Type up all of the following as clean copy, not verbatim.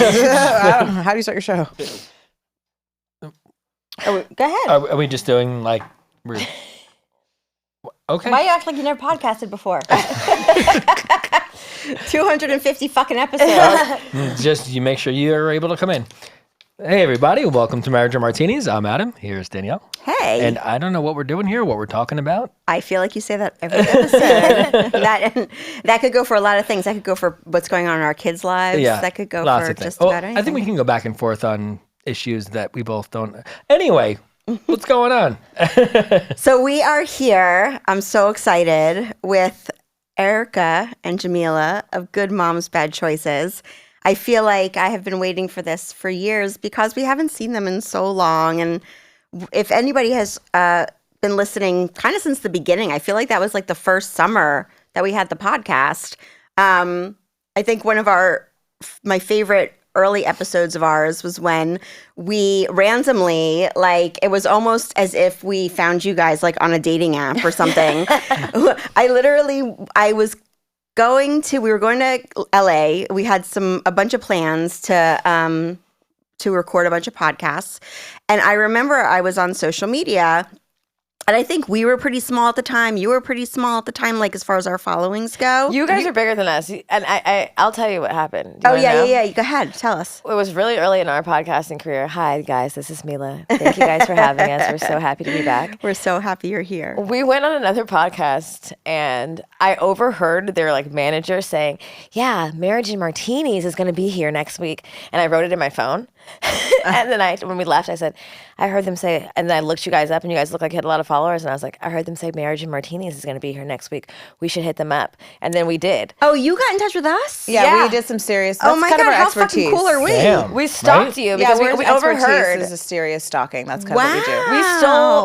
I don't know. How do you start your show? Go ahead. Are we just doing like... Okay. Why you act like you never podcasted before? 250 fucking episodes. Just you make sure you are able to come in. Hey, everybody. Welcome to Marriage and Martinis. I'm Adam. Here's Danielle. Hey. And I don't know what we're doing here, what we're talking about. I feel like you say that every episode. that could go for a lot of things. That could go for what's going on in our kids' lives. Yeah, That could go lots for of things. just about anything. I think we can go back and forth on issues that we both don't. Anyway, what's going on? So we are here. I'm so excited with Erica and Jamilah of Good Moms, Bad Choices. I feel like I have been waiting for this for years because we haven't seen them in so long. And if anybody has been listening kind of since the beginning, I feel like that was like the first summer that we had the podcast. I think one of my favorite early episodes of ours was when we randomly, like, it was almost as if we found you guys like on a dating app or something. We were going to LA. We had a bunch of plans to record a bunch of podcasts. And I remember I was on social media, and I think we were pretty small at the time. You were pretty small at the time, like as far as our followings go. You guys are bigger than us, and I'll tell you what happened. Oh yeah. Go ahead, tell us. It was really early in our podcasting career. Hi guys, this is Milah. Thank you guys for having us. We're so happy to be back. We're so happy you're here. We went on another podcast, and I overheard their manager saying, "Yeah, Marriage and Martinis is going to be here next week," and I wrote it in my phone. And then when we left, I said, I heard them say, and then I looked you guys up, and you guys looked like you had a lot of followers, and I was like, I heard them say Marriage and Martinis is going to be here next week. We should hit them up. And then we did. Oh, you got in touch with us? Yeah. We did some serious. That's Oh my kind God, of our how expertise. fucking cool are we? Damn, We stalked you because we overheard. This is serious stalking. That's kind of what we do.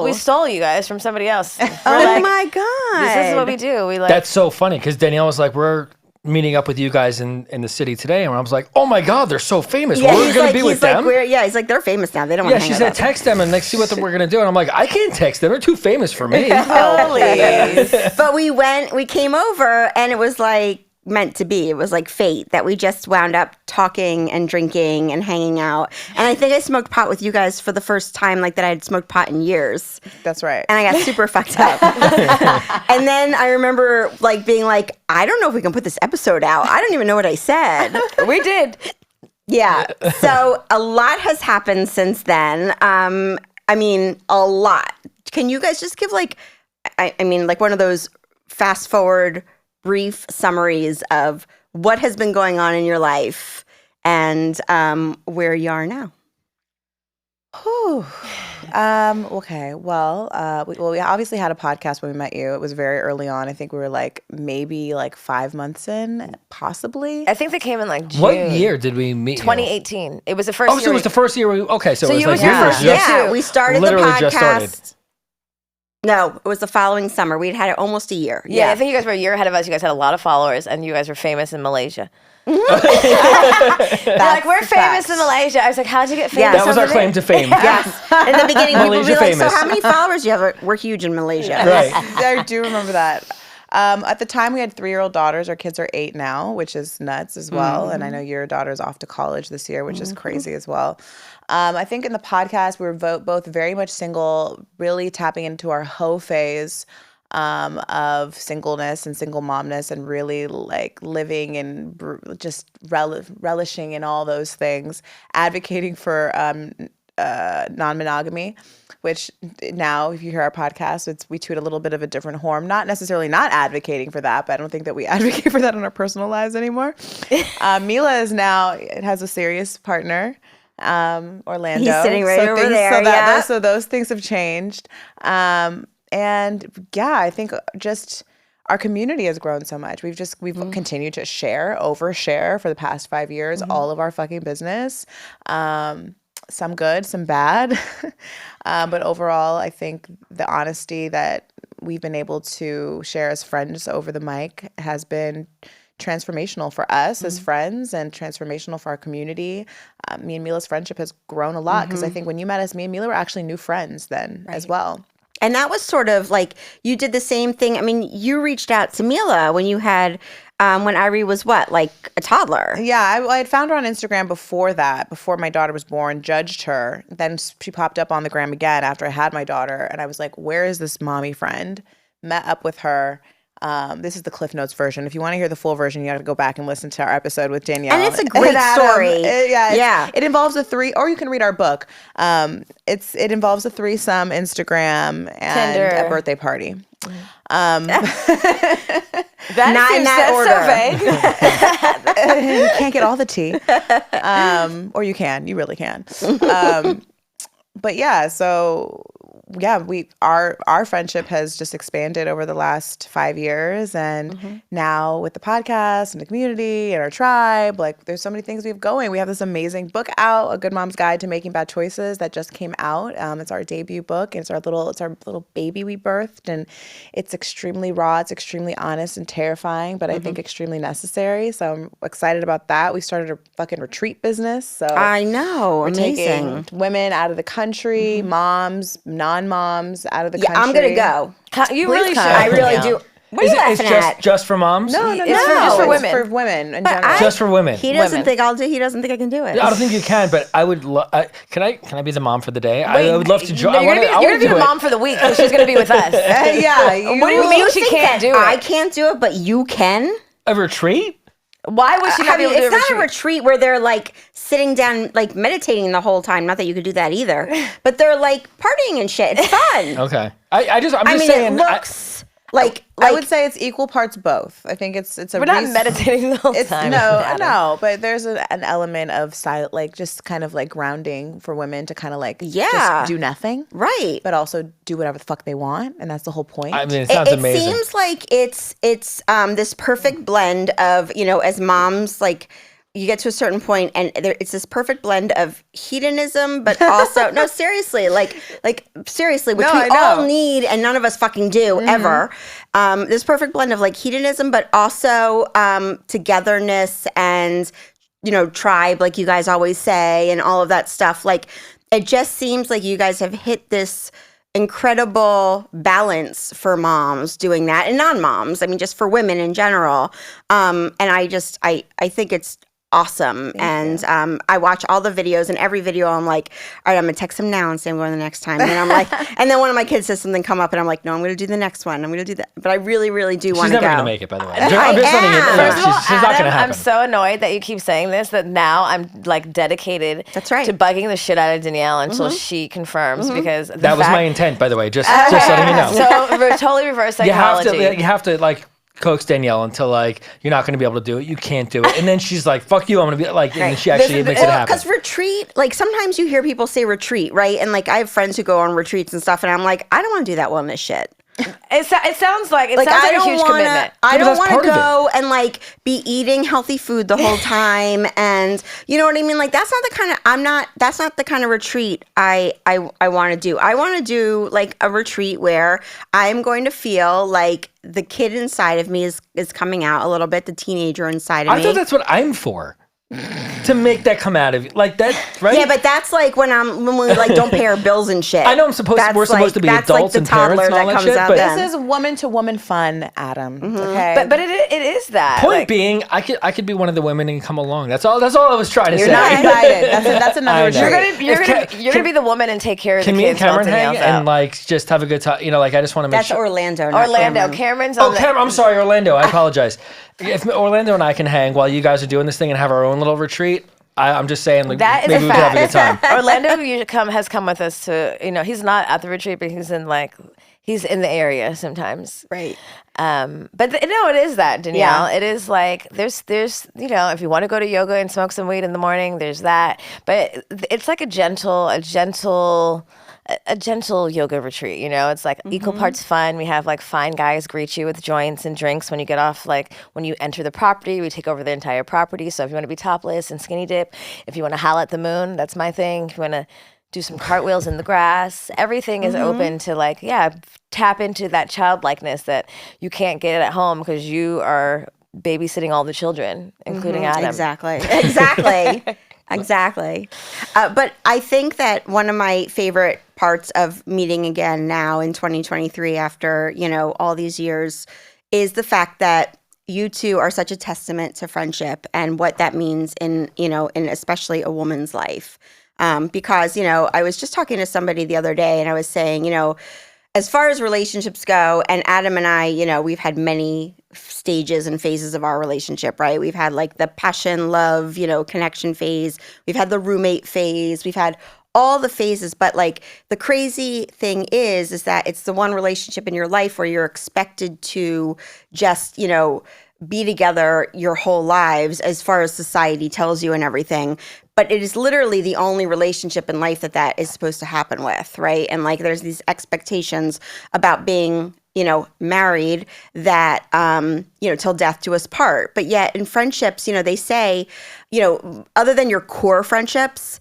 We stole you guys from somebody else. Oh my God. This is what we do. That's so funny because Danielle was like, we're meeting up with you guys in the city today. And I was like, oh my God, they're so famous. Yeah, we're going to be with them. He's like, they're famous now. They don't want to hang she out said, with us. text them and let's see what we're going to do. And I'm like, I can't text them. They're too famous for me. But we came over, and it was like meant to be. It was like fate that we just wound up talking and drinking and hanging out. And I think I smoked pot with you guys for the first time like that I had smoked pot in years. That's right. And I got super fucked up. And then I remember being like, I don't know if we can put this episode out. I don't even know what I said. We did. Yeah. So a lot has happened since then. I mean, a lot. Can you guys just give one of those fast forward brief summaries of what has been going on in your life and where you are now? Okay. Well, we obviously had a podcast when we met you. It was very early on. I think we were maybe 5 months in, possibly. I think they came in June. What year did we meet? 2018. It was the first year. So it was the first year. Okay. So it you was was your first year. Yeah, we started the literally podcast. just started. No, it was the following summer. We'd had it almost a year. Yeah, I think you guys were a year ahead of us. You guys had a lot of followers, and you guys were famous in Malaysia. They're like, we're famous in Malaysia. I was like, how'd you get famous? That was our claim to fame. Yes. In the beginning, people would be like, famous. so how many followers do you have? We're huge in Malaysia. Right. I do remember that. At the time, we had 3-year-old daughters. Our kids are 8 now, which is nuts as well. Mm-hmm. And I know your daughter's off to college this year, which is crazy as well. I think in the podcast, we were both very much single, really tapping into our hoe phase of singleness and single momness, and really living and just relishing in all those things, advocating for non-monogamy, which now if you hear our podcast, we toot a little bit of a different horn, not necessarily not advocating for that, but I don't think that we advocate for that in our personal lives anymore. Milah has a serious partner, Orlando. He's sitting right over there. So those things have changed. And yeah, I think just our community has grown so much. We've continued to overshare for the past 5 years, all of our fucking business. Some good, some bad. But overall, I think the honesty that we've been able to share as friends over the mic has been transformational for us as friends and transformational for our community. Me and Milah's friendship has grown a lot because I think when you met us, me and Milah were actually new friends then as well. And that was sort of like, you did the same thing. I mean, you reached out to Milah when you had, when Irie was what, like a toddler? Yeah, I had found her on Instagram before that, before my daughter was born, judged her. Then she popped up on the gram again after I had my daughter. And I was like, where is this mommy friend? Met up with her. This is the Cliff Notes version. If you want to hear the full version, you got to go back and listen to our episode with Danielle. And it's a great story. It involves a or you can read our book. It involves a threesome, Instagram, and Tinder. a birthday party. Not in that order. You can't get all the tea. Or you can. You really can. But yeah, so yeah, our friendship has just expanded over the last 5 years, and now with the podcast and the community and our tribe, like there's so many things we have going. We have this amazing book out, A Good Mom's Guide to Making Bad Choices, that just came out. It's our debut book. It's our little baby we birthed, and it's extremely raw. It's extremely honest and terrifying, but I think extremely necessary. So I'm excited about that. We started a fucking retreat business. So I know, we're amazing. taking women out of the country, moms, non-moms out of the country. I'm gonna go. You really should. I really do. What are you laughing at? Just for moms? No, It's just for women. For women in But general. Just for women. He doesn't Women. think I'll do. He doesn't think I can do it. I don't think you can, but I would. Can I be the mom for the day? I would love to join. No, you're gonna be the mom for the week, because she's gonna be with us. Yeah. What do you mean she think can't that do I it? can't do it, but you can? A retreat? Why would she not be able to do It's not a a retreat where they're like sitting down, like meditating the whole time. Not that you could do that either, but they're like partying and shit. It's fun. Okay. I'm just I mean, saying. it looks like I would say it's equal parts both. I think it's a We're not meditating the whole It's time. no, but there's an element of silent, like just kind of like grounding for women to kind of like just do nothing, right. but also do whatever the fuck they want, and that's the whole point. I mean, it sounds It amazing. seems like it's this perfect blend of, as moms, like you get to a certain point and it's this perfect blend of hedonism, but also no, seriously, like seriously, which we all need and none of us fucking do ever. This perfect blend of like hedonism, but also togetherness and tribe, like you guys always say, and all of that stuff. Like it just seems like you guys have hit this incredible balance for moms doing that, and non-moms. I mean, just for women in general. And I think it's awesome. And I watch all the videos, and every video I'm like, all right, I'm gonna text him now and say I'm going the next time. And then I'm like, and then one of my kids says something come up, and I'm like, no, I'm gonna do the next one. I'm gonna do that. But I really, really do want to go. She's never gonna make it, by the way. I'm just letting you know. First of all, She's not gonna happen. I'm so annoyed that you keep saying this, that now I'm like dedicated That's right. to bugging the shit out of Danielle until she confirms, because That was my intent, by the way. Just letting you know. So we're totally reverse psychology. You have to like coax Danielle until like you're not going to be able to do it. You can't do it, and then she's like, "Fuck you, I'm going to be like," and then she actually makes it happen. Because retreat, like sometimes you hear people say retreat, right? And like I have friends who go on retreats and stuff, and I'm like, I don't want to do that wellness shit. It sounds like a huge commitment. I don't that's want part to of go and like be eating healthy food the whole time, and you know what I mean. Like that's not the kind of That's not the kind of retreat I want to do. I want to do like a retreat where I'm going to feel like the kid inside of me is coming out a little bit, the teenager inside of me. I thought that's what I'm for. To make that come out of you, like that, right? Yeah, but that's like when we like don't pay our bills and shit. I know we're supposed to be that's adults like and the parents toddler and all that comes shit, out but then. This is woman to woman fun, Adam. Okay, But it is that. Point being, I could be one of the women and come along. That's all I was trying to say. you're not invited. That's another I know. retreat. You're gonna be the woman and take care of the Can kids. me and Cameron while hang Danielle's out. and like just have a good time? Like I just want to make That's sure. Orlando. Not Orlando. Cameron. Cameron's Oh, on the. Cameron, I'm sorry, Orlando. I apologize. If Orlando and I can hang while you guys are doing this thing and have our own little retreat, I'm just saying, like, That is maybe a we could have a good fact. time. Orlando has come with us to, he's not at the retreat, but he's in the area sometimes. Right. But it is that, Danielle. It is like there's if you want to go to yoga and smoke some weed in the morning, there's that. But it's like a gentle yoga retreat. It's like equal parts fun. We have like fine guys greet you with joints and drinks when you get off. Like when you enter the property, we take over the entire property. So if you want to be topless and skinny dip, if you want to howl at the moon, that's my thing. If you want to do some cartwheels in the grass, everything is open to like, tap into that childlikeness that you can't get at home because you are babysitting all the children, including Adam. Exactly. Exactly. But I think that one of my favorite parts of meeting again now in 2023 after, all these years is the fact that you two are such a testament to friendship and what that means in especially a woman's life. Because, I was just talking to somebody the other day and I was saying, as far as relationships go, and Adam and I, we've had many stages and phases of our relationship, right? We've had like the passion, love, connection phase. We've had the roommate phase. We've had all the phases. But like the crazy thing is that it's the one relationship in your life where you're expected to just, be together your whole lives as far as society tells you and everything. But it is literally the only relationship in life that is supposed to happen with, right? And like there's these expectations about being, married that, till death do us part. But yet in friendships, they say, other than your core friendships,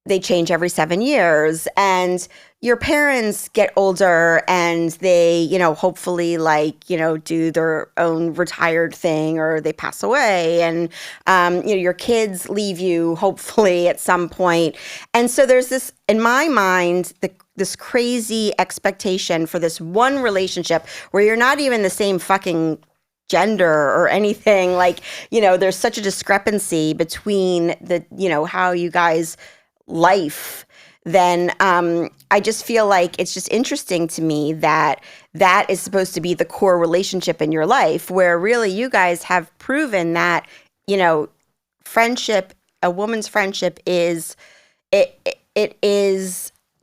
they change every 7 years. And your parents get older and they, hopefully do their own retired thing or they pass away. And, your kids leave you hopefully at some point. And so there's this, in my mind, this crazy expectation for this one relationship where you're not even the same fucking gender or anything. There's such a discrepancy between how you guys life, then I just feel like it's just interesting to me that is supposed to be the core relationship in your life, where really you guys have proven that, friendship, a woman's friendship is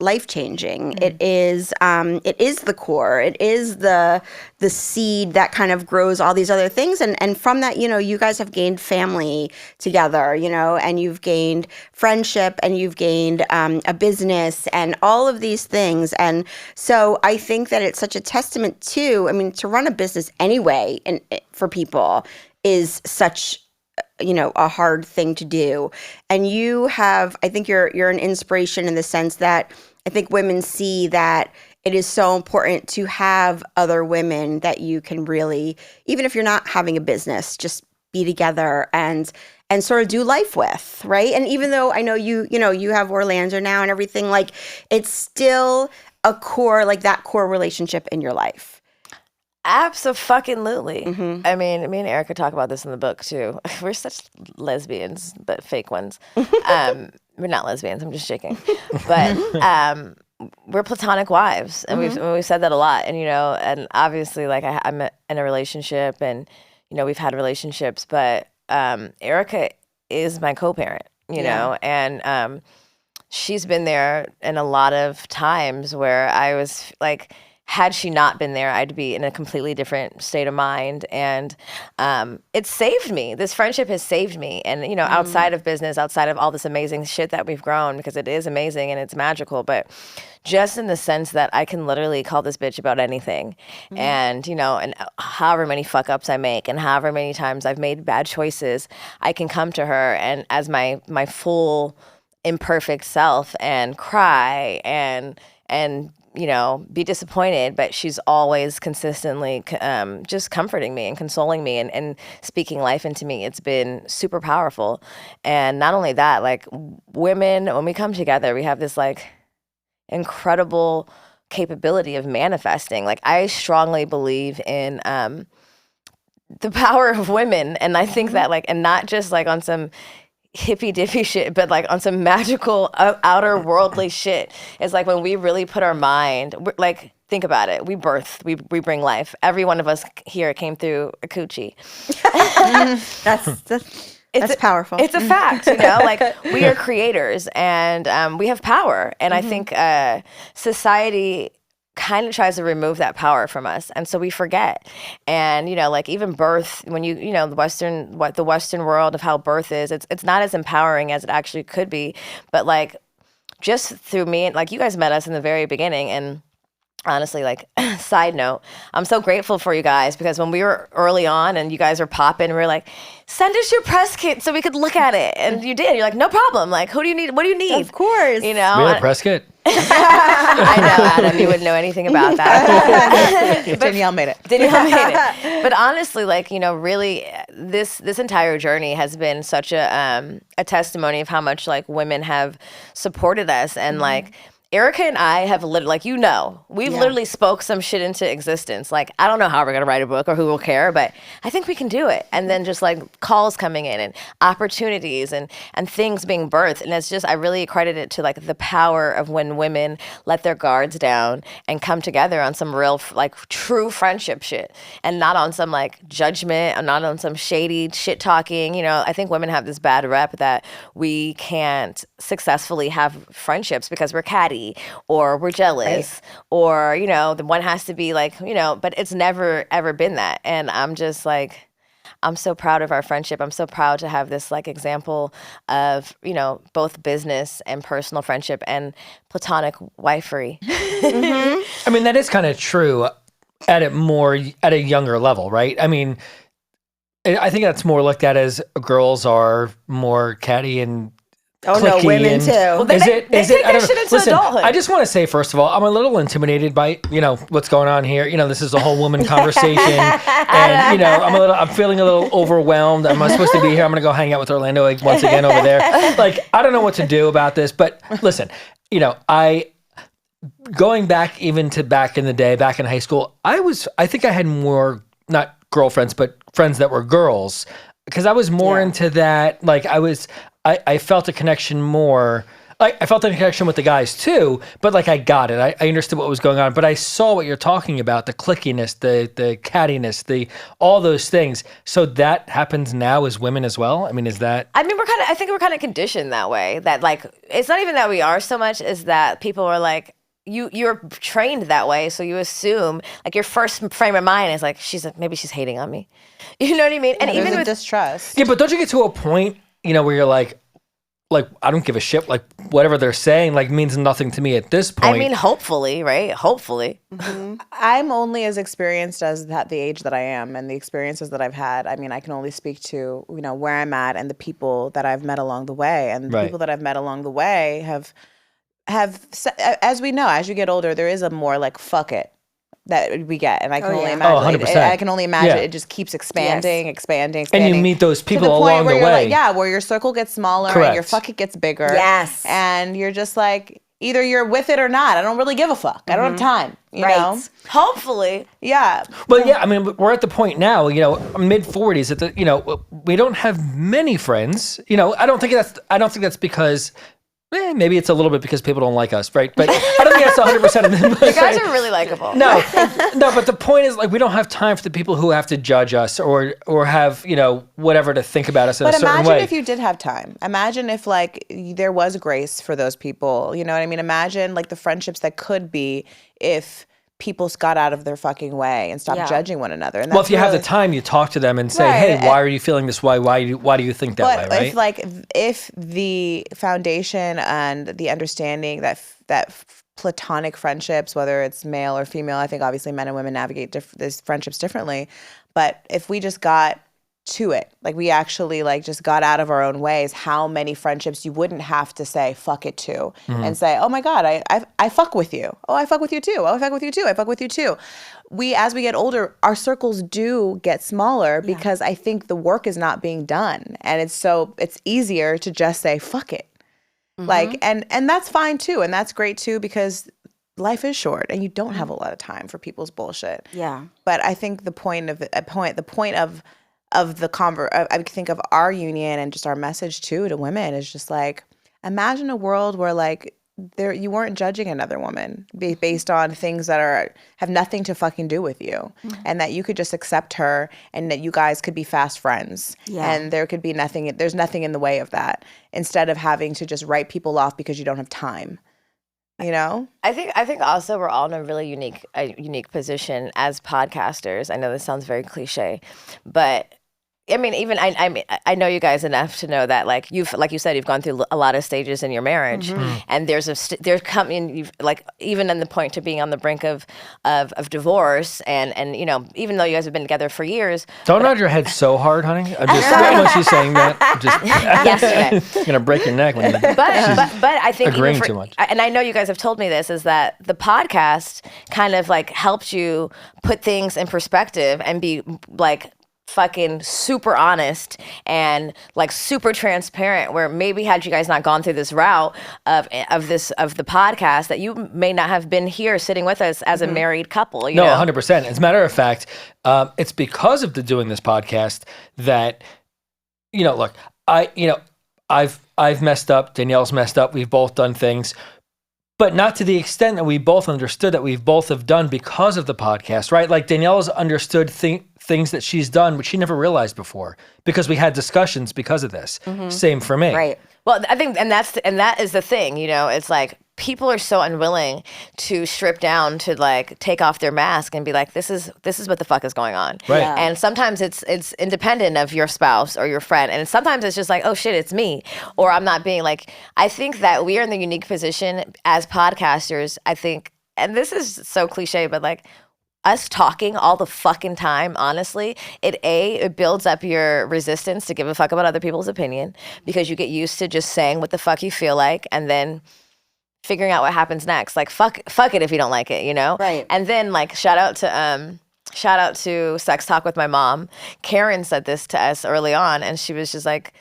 life-changing. Mm-hmm. It is the core. It is the seed that kind of grows all these other things. And from that, you guys have gained family together, and you've gained friendship and you've gained a business and all of these things. And so I think that it's such a testament to run a business anyway and for people is such a hard thing to do. And I think you're an inspiration in the sense that I think women see that it is so important to have other women that you can really, even if you're not having a business, just be together and sort of do life with, right? And even though I know you have Orlando now and everything, like it's still a core, like that core relationship in your life. Absolutely. Mm-hmm. I mean, me and Erica talk about this in the book too. We're such lesbians, but fake ones. We're not lesbians. I'm just joking. But we're platonic wives, and we've said that a lot. And and obviously, like I'm in a relationship, and we've had relationships. But Erica is my co-parent. You know, and she's been there in a lot of times where I was like, had she not been there, I'd be in a completely different state of mind. And it saved me. This friendship has saved me. And, outside of business, outside of all this amazing shit that we've grown, because it is amazing and it's magical, but just in the sense that I can literally call this bitch about anything. And, and however many fuck ups I make and however many times I've made bad choices, I can come to her and as my full imperfect self and cry and be disappointed, but she's always consistently just comforting me and consoling me and speaking life into me. It's been super powerful. And not only that, like women, when we come together, we have this like incredible capability of manifesting. Like I strongly believe in the power of women. And I think that like, and not just like on some hippy dippy shit, but like on some magical outer worldly shit. It's like when we really put our mind, like think about it. We birth, we bring life. Every one of us here came through a coochie. That's powerful. It's a fact, like we are creators and we have power. And I think society kind of tries to remove that power from us, and so we forget. And like even birth, when the Western world of how birth is, it's not as empowering as it actually could be. But like just through me, like you guys met us in the very beginning, and honestly, like side note, I'm so grateful for you guys, because when we were early on and you guys were popping, we were like, send us your press kit so we could look at it. And you did. You're like, no problem. Like, who do you need? What do you need? Of course. We had a press kit. I know, Adam, you wouldn't know anything about that. Danielle made it. Danielle made it. But honestly, like, you know, really, this entire journey has been such a testimony of how much like women have supported us, and like. Erica and I have literally, like, you know, we've literally spoke some shit into existence. Like, I don't know how we're going to write a book or who will care, but I think we can do it. And then just like calls coming in and opportunities and things being birthed. And it's just, I really credit it to like the power of when women let their guards down and come together on some real, like, true friendship shit, and not on some like judgment and not on some shady shit talking. You know, I think women have this bad rep that we can't successfully have friendships because we're catty or we're jealous, or, you know, the one has to be like, you know, but it's never ever been that. And I'm just like, I'm so proud of our friendship. I'm so proud to have this like example of, you know, both business and personal friendship and platonic wifery. I mean, that is kind of true at a younger level, right? I mean, I think that's more looked at as girls are more catty and cliquey, women too. Well, they take that shit into Listen, adulthood. I just want to say, first of all, I'm a little intimidated by, you know, what's going on here. You know, this is a whole woman conversation, and, you know, I'm feeling a little overwhelmed. Am I supposed to be here? I'm going to go hang out with Orlando once again over there. Like, I don't know what to do about this, but listen, you know, going back even to back in the day, back in high school, I think I had more, not girlfriends, but friends that were girls, because I was more into that. Like, I felt a connection more. I felt a connection with the guys too, but like I got it. I understood what was going on, but I saw what you're talking about, the clickiness, the cattiness, all those things. So that happens now as women as well? I mean, is that... I mean, I think we're kind of conditioned that way, that like, it's not even that we are so much, is that people are like, you're trained that way, so you assume, like, your first frame of mind is like, maybe she's hating on me. You know what I mean? And even with distrust. Yeah, but don't you get to a point, you know, where you're like, I don't give a shit. Like, whatever they're saying, like, means nothing to me at this point. I mean, hopefully, right? Hopefully. Mm-hmm. I'm only as experienced as the age that I am, and the experiences that I've had. I mean, I can only speak to, you know, where I'm at and the people that I've met along the way. And the people that I've met along the way have, as we know, as you get older, there is a more like, fuck it that we get, and I can only imagine. 100%. I can only imagine it just keeps expanding. And you meet those people along the way. Like, where your circle gets smaller and your fuck it gets bigger. Yes, and you're just like, either you're with it or not. I don't really give a fuck. I don't have time. You know. Hopefully, yeah. But yeah, I mean, we're at the point now. You know, mid 40s. You know, we don't have many friends. You know, I don't think that's because. Maybe it's a little bit because people don't like us, right? But I don't think that's 100% of them. You guys are really likable. No, but the point is, like, we don't have time for the people who have to judge us or have, you know, whatever to think about us in a certain way. But imagine if you did have time. Imagine if, like, there was grace for those people. You know what I mean? Imagine, like, the friendships that could be if people got out of their fucking way and stopped judging one another. And well, if you have the time, you talk to them and say, hey, why are you feeling this way? Why do you think that way, right? If the foundation and the understanding that platonic friendships, whether it's male or female, I think obviously men and women navigate these friendships differently, but if we just got to it, like we actually like just got out of our own ways, how many friendships you wouldn't have to say fuck it to and say, oh my God, I fuck with you. Oh, I fuck with you too. Oh, I fuck with you too. I fuck with you too. As we get older, our circles do get smaller because I think the work is not being done. And it's easier to just say fuck it. Like, and that's fine too. And that's great too, because life is short and you don't have a lot of time for people's bullshit. Yeah. But I think the point of I think of our union and just our message too to women is just like, imagine a world where like you weren't judging another woman based on things that have nothing to fucking do with you, and that you could just accept her and that you guys could be fast friends, and there's nothing in the way of that, instead of having to just write people off because you don't have time. You know, I think also we're all in a really unique position as podcasters. I know this sounds very cliche, but I mean, even I know you guys enough to know that like you said, you've gone through a lot of stages in your marriage, and there's coming like even in the point to being on the brink of divorce, and you know, even though you guys have been together for years. Don't nod your head so hard, honey. I'm just when she's saying that. Yesterday, I'm gonna break your neck when you. But I think agreeing too much. And I know you guys have told me this, is that the podcast kind of like helped you put things in perspective and be like fucking super honest and like super transparent, where maybe had you guys not gone through this route of the podcast, that you may not have been here sitting with us as a married couple. You know? 100%. As a matter of fact, it's because of doing this podcast that, you know, look, I've messed up, Danielle's messed up, we've both done things, but not to the extent that we both understood that we've both have done because of the podcast, right? Like Danielle's understood things that she's done, which she never realized before, because we had discussions because of this. Same for me. Right. Well, I think, and that is the thing, you know, it's like people are so unwilling to strip down, to like take off their mask and be like, this is what the fuck is going on. Right. Yeah. And sometimes it's independent of your spouse or your friend. And sometimes it's just like, oh shit, it's me. Or I'm not being like, I think that we are in the unique position as podcasters, I think, and this is so cliche, but like, us talking all the fucking time, honestly, it builds up your resistance to give a fuck about other people's opinion, because you get used to just saying what the fuck you feel like and then figuring out what happens next. Like fuck it if you don't like it, you know? Right. And then like shout out to Sex Talk with My Mom. Karen said this to us early on, and she was like,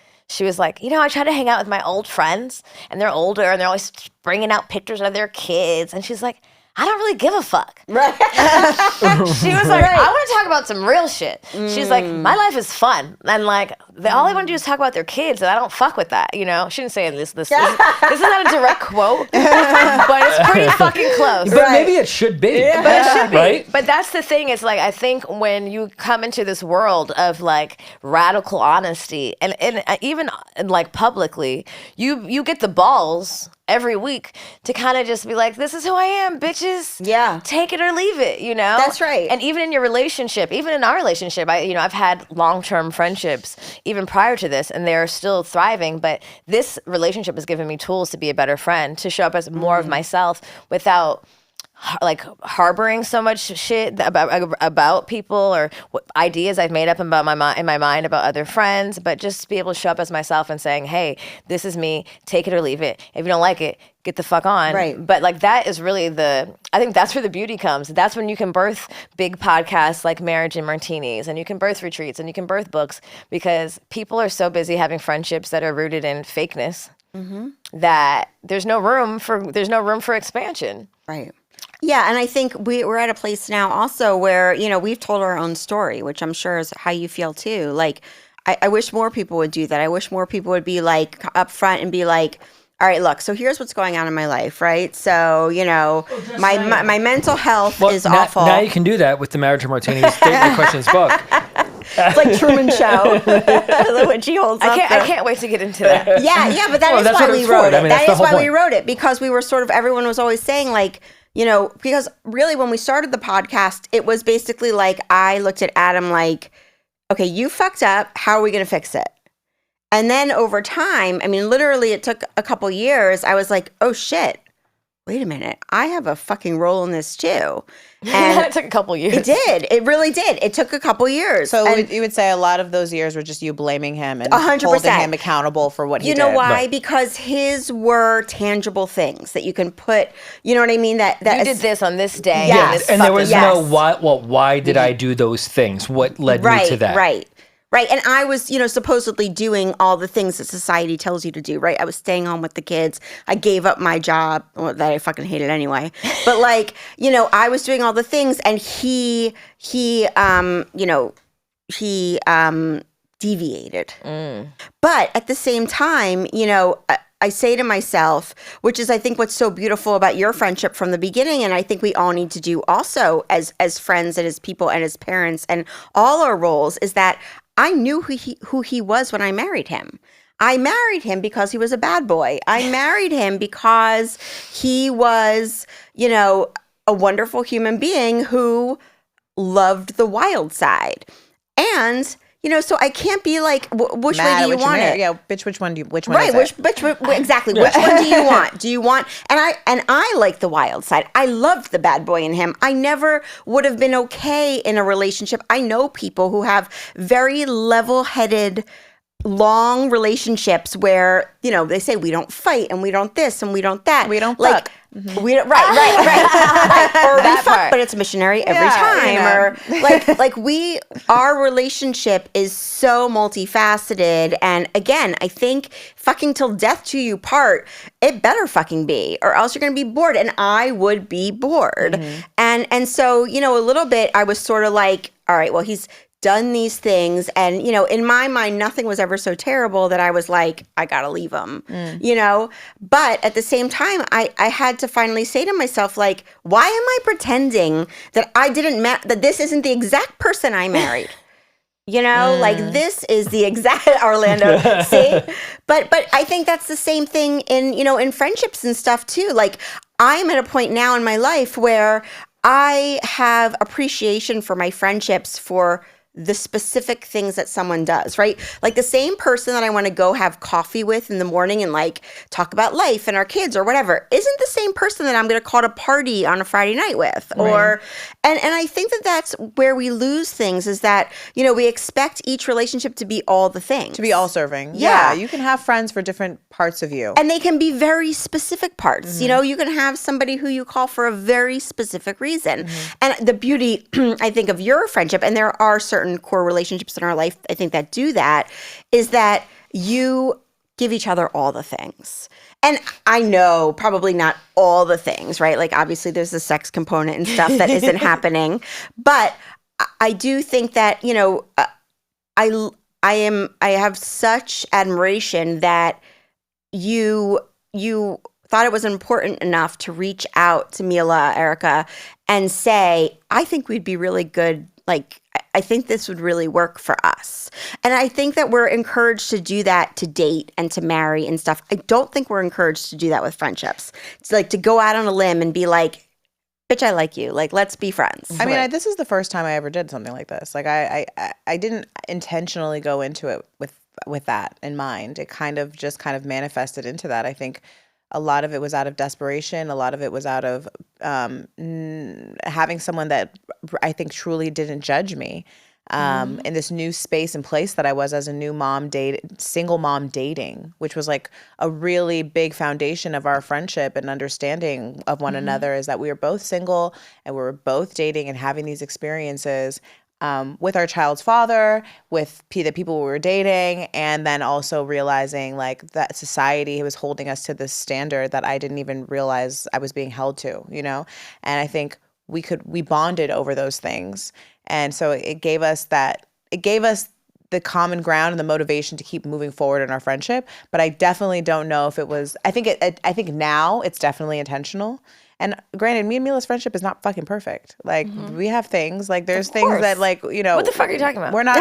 you know, I try to hang out with my old friends and they're older and they're always bringing out pictures of their kids. And she's like, I don't really give a fuck. Right. She was like, I want to talk about some real shit. She's like, my life is fun. And like, all they want to do is talk about their kids, and I don't fuck with that, you know? She didn't say this. This is not a direct quote, but it's pretty fucking close. But maybe it should be. Yeah. But it should be. Right? But that's the thing. It's like, I think when you come into this world of like radical honesty, and even like publicly, you get the balls every week to kind of just be like, this is who I am, bitches. Yeah. Take it or leave it, you know? That's right. And even in your relationship, even in our relationship, I've had long-term friendships even prior to this, and they're still thriving, but this relationship has given me tools to be a better friend, to show up as more of myself without like harboring so much shit about people or ideas I've made up in my mind about other friends, but just be able to show up as myself and saying, hey, this is me, take it or leave it. If you don't like it, get the fuck on. Right. But like that is really I think that's where the beauty comes. That's when you can birth big podcasts like Marriage and Martinis, and you can birth retreats, and you can birth books, because people are so busy having friendships that are rooted in fakeness that there's no room for expansion. Right. Yeah, and I think we're at a place now also where, you know, we've told our own story, which I'm sure is how you feel too. Like, I wish more people would do that. I wish more people would be like upfront and be like, all right, look, so here's what's going on in my life, right? So, you know, my mental health is awful. Now you can do that with the Marriage and Martinis Statement Questions book. It's like Truman Show, when she holds I can't wait to get into that. Yeah, but that's why we wrote it. I mean, that is why we wrote it, because we were sort of, everyone was always saying like, you know, because really when we started the podcast, it was basically like, I looked at Adam like, okay, you fucked up. How are we going to fix it? And then over time, I mean, literally it took a couple years. I was like, oh shit, wait a minute. I have a fucking role in this too. And it took a couple years. It did. It really did. It took a couple years. So you would say a lot of those years were just you blaming him and 100%. holding him accountable for what he did. You know why? Right. Because his were tangible things that you can put, you know what I mean? That you did this on this day. Yes. And there was no why did I do those things? What led me to that? Right. And I was, you know, supposedly doing all the things that society tells you to do, right? I was staying home with the kids. I gave up my job, that I fucking hated anyway. But like, you know, I was doing all the things, and he deviated. But at the same time, you know, I say to myself, which is I think what's so beautiful about your friendship from the beginning, and I think we all need to do also as friends and as people and as parents and all our roles, is that I knew who he was when I married him. I married him because he was a bad boy. I married him because he was, you know, a wonderful human being who loved the wild side. And so I can't be like, which way Mad do you at what want married. it? Yeah, bitch, which one Right, is it? exactly. Which one do you want? Do you want? And I like the wild side. I loved the bad boy in him. I never would have been okay in a relationship. I know people who have very level-headed, long relationships where, they say we don't fight and we don't this and we don't that. We don't fuck. We don't, right. Or we fuck, part. but it's missionary every time. Or our relationship is so multifaceted. And again, I think fucking till death do you part, it better fucking be, or else you're going to be bored. And I would be bored. And so, a little bit, I was sort of like, all right, well, he's done these things. And, in my mind, nothing was ever so terrible that I was like, I got to leave him, But at the same time, I had to finally say to myself, like, why am I pretending that I didn't, that this isn't the exact person I married? Like this is the exact Orlando. See, but I think that's the same thing in, in friendships and stuff too. Like I'm at a point now in my life where I have appreciation for my friendships for the specific things that someone does, right? Like the same person that I want to go have coffee with in the morning and like talk about life and our kids or whatever isn't the same person that I'm going to call to party on a Friday night with. Right. Or and I think that that's where we lose things is that, we expect each relationship to be all the things. To be all serving. Yeah. You can have friends for different parts of you. And they can be very specific parts. You can have somebody who you call for a very specific reason. And the beauty, I think, of your friendship, and there are certain core relationships in our life, I think, that do that, is that you give each other all the things. And I know probably not all the things, right? Like obviously there's the sex component and stuff that isn't happening. But I do think that, I have such admiration that you thought it was important enough to reach out to Milah, Erica, and say, I think we'd be really good. Like, I think this would really work for us. And I think that we're encouraged to do that to date and to marry and stuff. I don't think we're encouraged to do that with friendships. It's like to go out on a limb and be like, bitch, I like you. Like, let's be friends. I mean, this is the first time I ever did something like this. Like, I didn't intentionally go into it with that in mind. It kind of manifested into that. I think a lot of it was out of desperation. A lot of it was out of having someone that I think truly didn't judge me in this new space and place that I was as a new single mom dating, which was like a really big foundation of our friendship and understanding of one another, is that we were both single and we were both dating and having these experiences with our child's father, with the people we were dating, and then also realizing like that society was holding us to this standard that I didn't even realize I was being held to, And I think we bonded over those things. And so it gave us the common ground and the motivation to keep moving forward in our friendship. But I definitely don't know if it was, I think now it's definitely intentional. And granted, me and Milah's friendship is not fucking perfect. Like we have things, like there's things that like, What the fuck are you talking about? We're not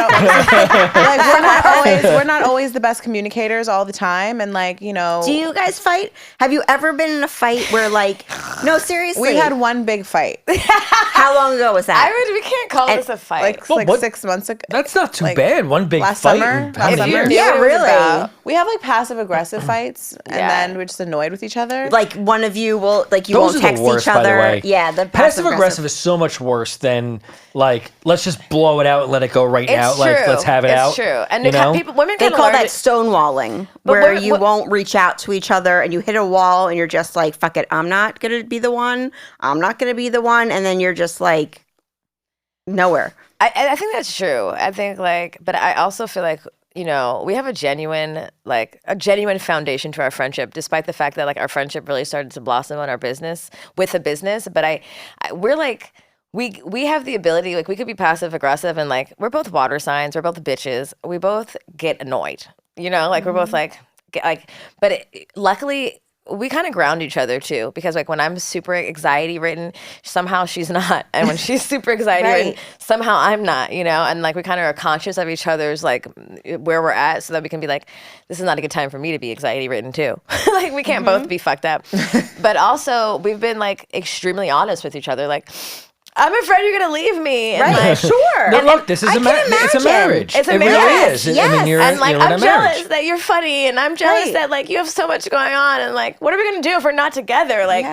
we're not always the best communicators all the time. And like, Do you guys fight? Have you ever been in a fight where like, no, seriously. We had one big fight. How long ago was that? We can't call this a fight. Like 6 months ago. That's not too bad. One big last fight. summer. How many years? Yeah, really. We have like passive aggressive fights, and then we're just annoyed with each other. Like one of you will, like you Those won't are text the worst, each other. by the way. Yeah, the passive aggressive is so much worse than like let's just blow it out and let it go right now. True. Like let's have it out. It's true. And women They can call learn that stonewalling, where you won't reach out to each other and you hit a wall and you're just like, fuck it, I'm not gonna be the one. I'm not gonna be the one, and then you're just like nowhere. I think that's true. I think but I also feel like, we have a genuine foundation to our friendship, despite the fact that like our friendship really started to blossom on our business with a business. But we're like, we have the ability, like we could be passive aggressive and like, we're both water signs. We're both bitches. We both get annoyed, we're both but luckily we kind of ground each other too, because like when I'm super anxiety ridden, somehow she's not, and when she's super anxiety ridden, somehow I'm not, and like we kind of are conscious of each other's like where we're at, so that we can be like, this is not a good time for me to be anxiety ridden too. Like we can't both be fucked up. But also we've been like extremely honest with each other. Like I'm afraid you're gonna leave me. And Right, like, sure. No, look, this is I it's a can marriage. It's a it marriage. really is. Yes. I mean, you're, and like, you're in I'm a jealous marriage. that you're funny, and I'm jealous Right. that like you have so much going on, and like, what are we gonna do if we're not together? Like,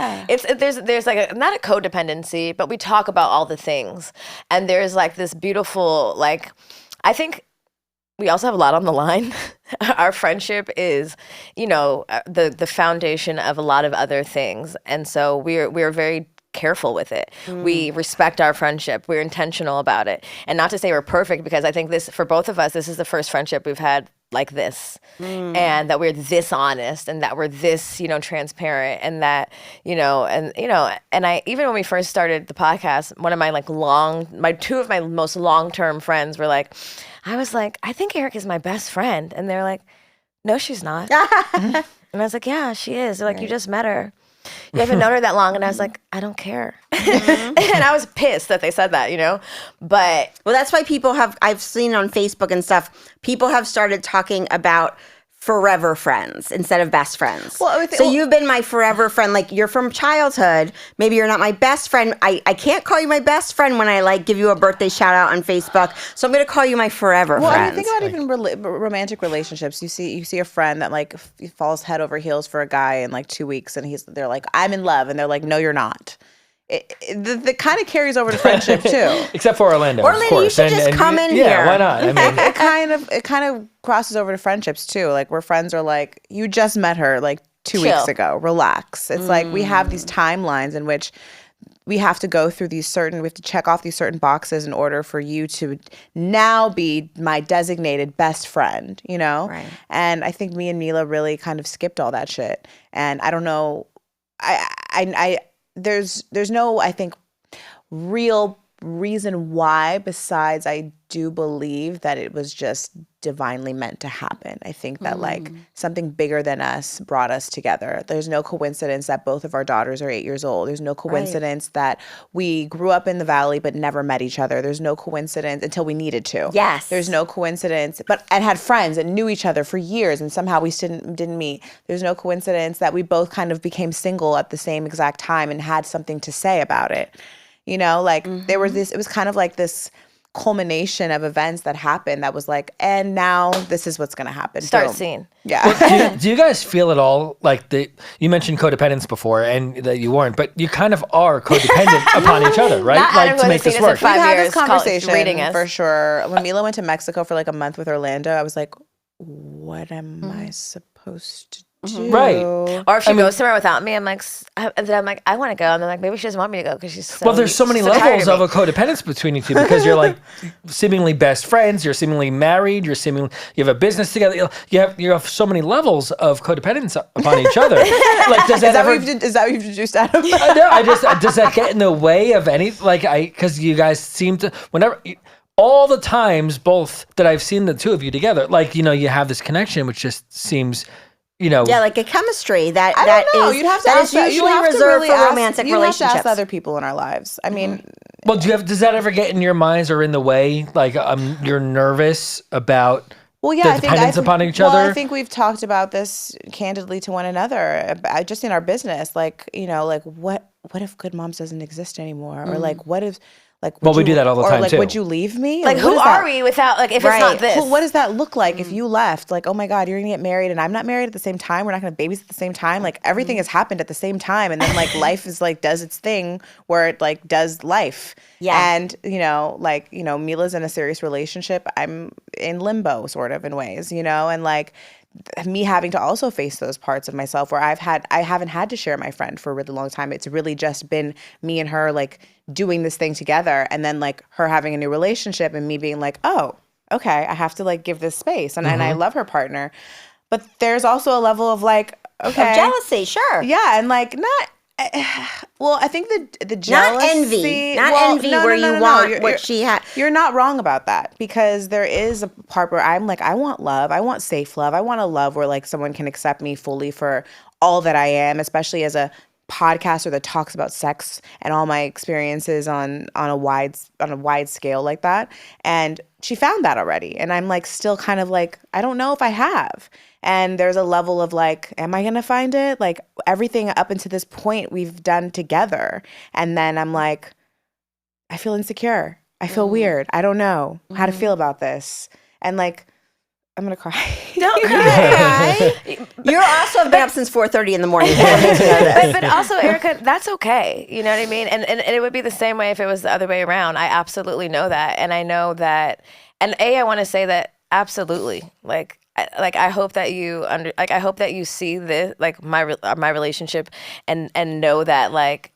there's like not a codependency, but we talk about all the things, and there's like this beautiful like, I think we also have a lot on the line. Our friendship is, the foundation of a lot of other things, and so we're very careful with it. We respect our friendship. We're intentional about it. And not to say we're perfect, because I think this, for both of us, this is the first friendship we've had like this. And that we're this honest, and that we're this, transparent, and that, and I, even when we first started the podcast, one of my two of my most long-term friends were like, I was like, I think Eric is my best friend. And they're like, no, she's not. And I was like, yeah, she is. They're like, you just met her. You haven't known her that long. And I was like, I don't care. And I was pissed that they said that, But Well, that's why I've seen on Facebook and stuff, people have started talking about forever friends instead of best friends. So you've been my forever friend. Like, you're from childhood. Maybe you're not my best friend. I can't call you my best friend when I give you a birthday shout out on Facebook. So I'm going to call you my forever Well, friend. I mean, think about even romantic relationships. You see a friend that falls head over heels for a guy in 2 weeks, and they're like, I'm in love, and they're like, no, you're not. That kind of carries over to friendship too. Except for Orlando, of Orlando, course. you should just come in yeah, here. why not? I mean, It kind of crosses over to friendships too. Like, where friends are like, you just met her 2 weeks ago. Relax. It's like we have these timelines in which we have to go through we have to check off these certain boxes in order for you to now be my designated best friend, Right. And I think me and Milah really kind of skipped all that shit. And I don't know, there's no, I think, real reason why, besides I do believe that it was just divinely meant to happen. I think that something bigger than us brought us together. There's no coincidence that both of our daughters are 8 years old. There's no coincidence that we grew up in the Valley but never met each other. There's no coincidence until we needed to. Yes. There's no coincidence, and had friends and knew each other for years, and somehow we didn't meet. There's no coincidence that we both kind of became single at the same exact time and had something to say about it. There was this, it was kind of like this culmination of events that happened that was like, and now this is what's going to happen. Start Boom. scene. Yeah. Well, do you guys feel at all you mentioned codependence before, and that you weren't, but you kind of are codependent upon each other, right? Not Adam To make going to this see us work. in 5 We've had years, this conversation reading us. for sure. When Milah went to Mexico for a month with Orlando, I was like, what am I supposed to do? Right. Or if she goes somewhere without me, I'm like, I want to go. And they're like, maybe she doesn't want me to go because she's so. Well, there's so many tired levels of me. a codependence between you two, because you're seemingly best friends, you're seemingly married, you have a business together. You have so many levels of codependence upon each other. Does that ever? Is that what you've introduced Adam? No, does that get in the way of any because you guys seem to all the times both that I've seen the two of you together, you have this connection which just seems. Yeah, like a chemistry that I don't know. is You'd have to that ask is usually reserved for romantic you relationships. have to ask other people in our lives. I mean, Well, does that ever get in your minds or in the way? You're nervous about the dependence upon each other? Well, I think we've talked about this candidly to one another, just in our business. What if Good Moms doesn't exist anymore? Or what if we do that all the time, or too. would you leave me? Who are we without if it's not this? What does that look like if you left? Oh my God, you're gonna get married and I'm not married at the same time. We're not gonna have babies at the same time. Everything has happened at the same time, and then life is does its thing where it does life. Yeah. And Milah's in a serious relationship. I'm in limbo, sort of, in ways, and me having to also face those parts of myself where I haven't had to share my friend for a really long time. It's really just been me and her doing this thing together, and then her having a new relationship and me being oh, okay, I have to give this space, and I love her partner, but there's also a level of okay, of jealousy, sure. yeah, and not. Well, I think the jealousy, not envy, where you want what she had. You're not wrong about that, because there is a part where I'm I want love, I want safe love, I want a love where someone can accept me fully for all that I am, especially as a podcaster that talks about sex and all my experiences on a wide scale like that. And she found that already, and I'm still kind of I don't know if I have. And there's a level of am I gonna find it? Everything up until this point we've done together, and then I'm I feel insecure. I feel weird. I don't know how to feel about this. And like, I'm going to cry. Don't cry. You're also been up since 4:30 in the morning. but also, Erica, that's okay. You know what I mean? And it would be the same way if it was the other way around. I absolutely know that. And I know that, and I want to say that absolutely. I hope that you I hope that you see this, like my relationship and know that like,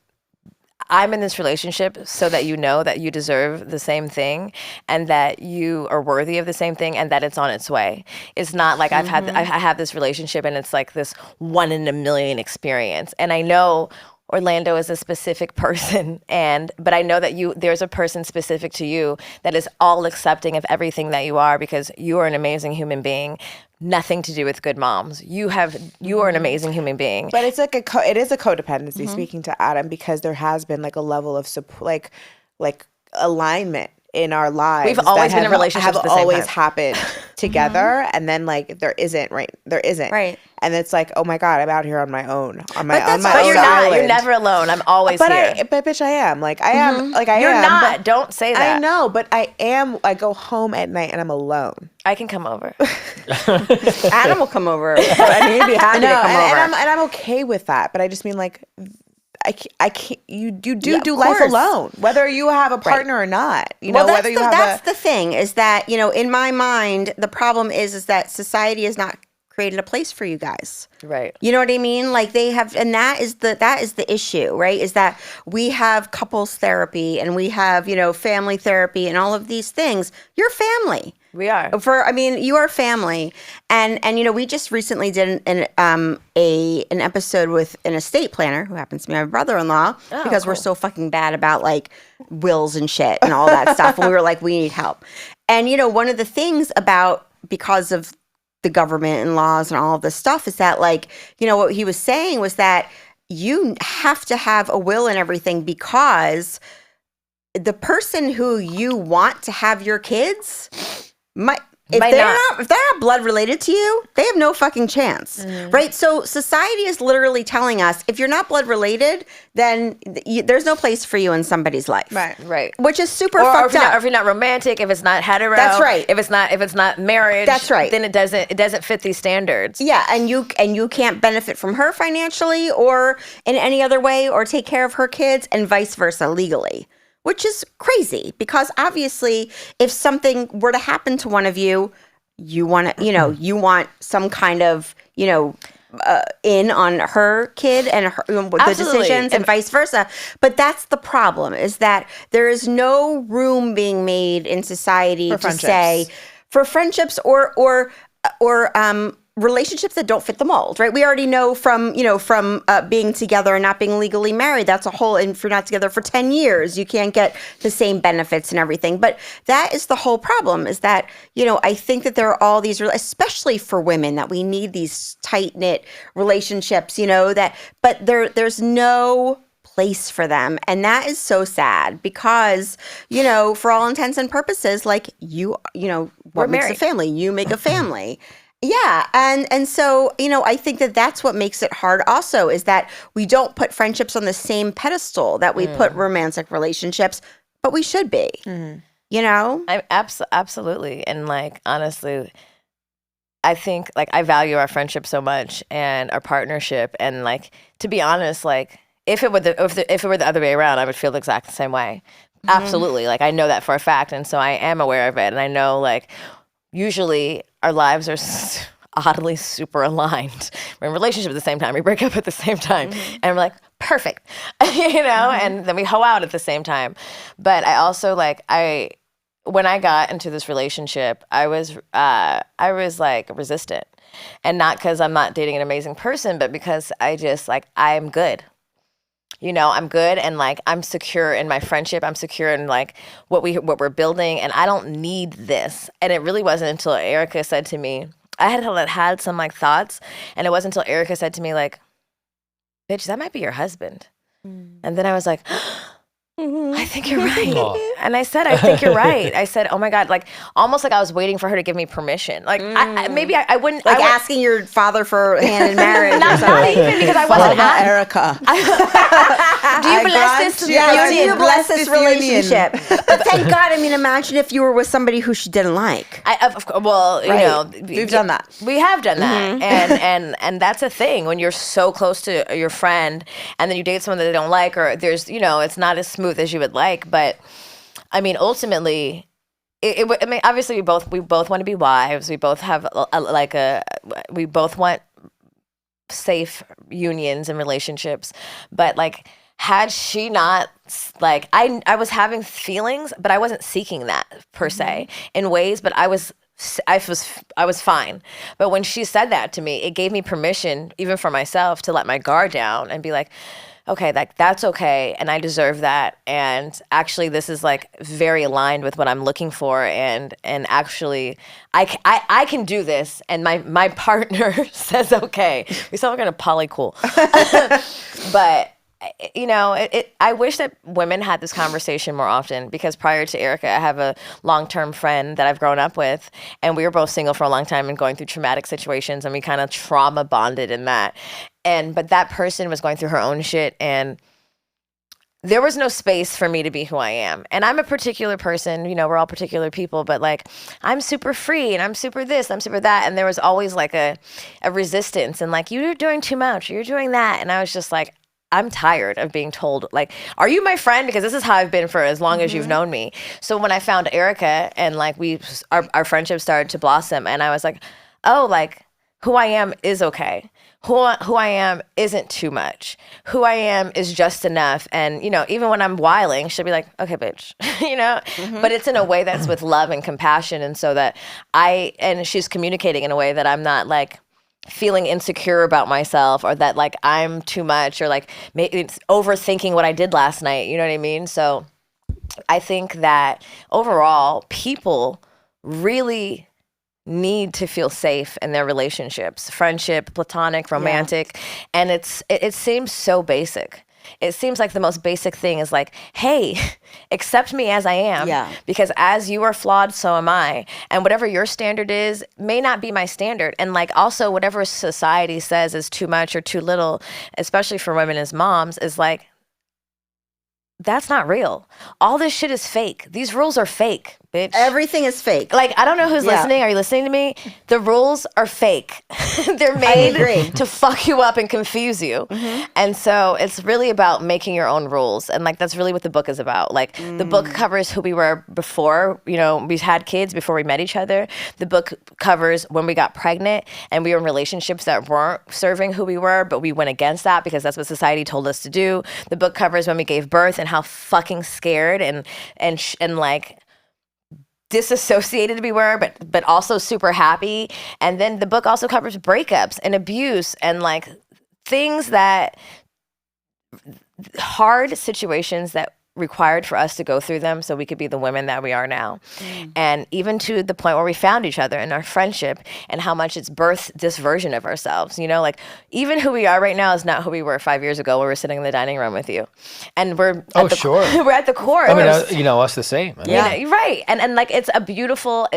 I'm in this relationship so that you know that you deserve the same thing and that you are worthy of the same thing and that it's on its way. It's not like I have this relationship and it's like this 1 in a million experience. And I know Orlando is a specific person, but I know that there's a person specific to you that is all accepting of everything that you are because you are an amazing human being. Nothing to do with good moms. You are an amazing human being. But it's like it is a codependency, speaking to Adam, because there has been like a level of support, like alignment in our lives. We've always been in relationships have at the same always time. happened together, and then like there isn't. And it's like, oh my God, I'm out here on my own, on my own But you're not. island. You're never alone. I'm always here. But bitch, I am. Like I am. Like I You're am. not. But Don't say that. I know, but I am. I go home at night and I'm alone. I can come over. Adam will come over. I mean, he'd be happy to come over. And I'm okay with that. But I just mean like, I can't. You do life course. alone, whether you have a partner or not. You know, whether you have that's the thing is that, you know, in my mind, the problem is that society has not created a place for you guys. Right. You know what I mean? Like they have, and that is the issue, right? Is that we have couples therapy and we have, you know, family therapy and all of these things. You're family. We are. You are family, and you know, we just recently did an episode with an estate planner who happens to be my brother-in-law because we're so fucking bad about like wills and shit and all that stuff, and we were like, we need help. And you know, one of the things about because of the government and laws and all of this stuff is that like, you know, what he was saying was that you have to have a will and everything because the person who you want to have your kids if they're not blood related to you, they have no fucking chance, right? So society is literally telling us if you're not blood related, then there's no place for you in somebody's life, right? Which is super fucked up. Or if you're not romantic, if it's not hetero, that's right. If it's not marriage, that's right. Then it doesn't fit these standards. Yeah, and you can't benefit from her financially or in any other way or take care of her kids and vice versa legally. Which is crazy because obviously if something were to happen to one of you, you want to, you know, you want some kind of, you know, in on her kid and her, the decisions and vice versa. But that's the problem is that there is no room being made in society to say for friendships or relationships that don't fit the mold, right? We already know from being together and not being legally married, that's a whole, and if you're not together for 10 years, you can't get the same benefits and everything. But that is the whole problem is that, you know, I think that there are all these, especially for women, that we need these tight-knit relationships, you know, but there's no place for them. And that is so sad because, you know, for all intents and purposes, like you know, what makes a family? You make a family. Yeah. And so, you know, I think that that's what makes it hard also is that we don't put friendships on the same pedestal that we put romantic relationships, but we should be, you know? I absolutely. And like, honestly, I think like I value our friendship so much and our partnership. And like, to be honest, like if it were the other way around, I would feel the exact same way. Absolutely. Like I know that for a fact. And so I am aware of it. And I know like, usually our lives are oddly super aligned. We're in relationships at the same time. We break up at the same time. And we're like, perfect. You know, and then we hoe out at the same time. But I also like, when I got into this relationship, I was like resistant. And not because I'm not dating an amazing person, but because I'm good. You know, I'm good and like I'm secure in my friendship. I'm secure in like what we're building, and I don't need this. And it really wasn't until Erica said to me, I had some like thoughts, and it wasn't until Erica said to me like, "Bitch, that might be your husband." And then I was like, I think you're right. And I said, I think you're right. I said, oh my God, like almost like I was waiting for her to give me permission. Like maybe I wouldn't. Like asking your father for hand in marriage. Not even because I wasn't Erica. Do you bless this? Do you bless this relationship? union. But thank God. I mean, imagine if you were with somebody who she didn't like. Well, you know, We've done that. We have done that, and that's a thing when you're so close to your friend, and then you date someone that they don't like, or there's, you know, it's not as smooth as you would like. But I mean, ultimately, I mean, obviously, we both want to be wives. We both have we both want safe unions and relationships, but like, had she not, like, I was having feelings, but I wasn't seeking that per se in ways, but I was fine. But when she said that to me, it gave me permission, even for myself, to let my guard down and be like, okay, that's okay, and I deserve that, and actually this is like very aligned with what I'm looking for, and actually I can do this, and my partner says okay. We said we're gonna polycool, but you know, I wish that women had this conversation more often, because prior to Erica, I have a long-term friend that I've grown up with, and we were both single for a long time and going through traumatic situations, and we kind of trauma bonded in that. But that person was going through her own shit, and there was no space for me to be who I am. And I'm a particular person, you know, we're all particular people, but like, I'm super free and I'm super this, I'm super that. And there was always like a resistance, and like, you're doing too much, you're doing that. And I was just like, I'm tired of being told, like, are you my friend? Because this is how I've been for as long as you've known me. So when I found Erica, and like our friendship started to blossom, and I was like, oh, like, who I am is okay. Who I am isn't too much. Who I am is just enough. And, you know, even when I'm whiling, she'll be like, okay, bitch, you know, but it's in a way that's with love and compassion. And so that and she's communicating in a way that I'm not like feeling insecure about myself, or that like I'm too much, or like maybe it's overthinking what I did last night. You know what I mean? So I think that overall, people really need to feel safe in their relationships, friendship, platonic, romantic. And it seems so basic. It seems like the most basic thing is like, hey, accept me as I am. Yeah. Because as you are flawed, so am I. And whatever your standard is may not be my standard. And like, also whatever society says is too much or too little, especially for women as moms, is like, that's not real. All this shit is fake. These rules are fake, bitch. Everything is fake. Like, I don't know who's listening. Are you listening to me? The rules are fake. They're made to fuck you up and confuse you. And so it's really about making your own rules. And like, that's really what the book is about. Like, the book covers who we were before, you know, we had kids, before we met each other. The book covers when we got pregnant and we were in relationships that weren't serving who we were, but we went against that because that's what society told us to do. The book covers when we gave birth and how fucking scared and like disassociated we were, but also super happy. And then the book also covers breakups and abuse and like things that, hard situations that required for us to go through them so we could be the women that we are now. And even to the point where we found each other in our friendship, and how much it's birthed this version of ourselves, you know, like even who we are right now is not who we were 5 years ago when we were sitting in the dining room with you. And we're at we're at the core. I mean, you know, us the same. I mean, yeah, you're right. And like, it's a beautiful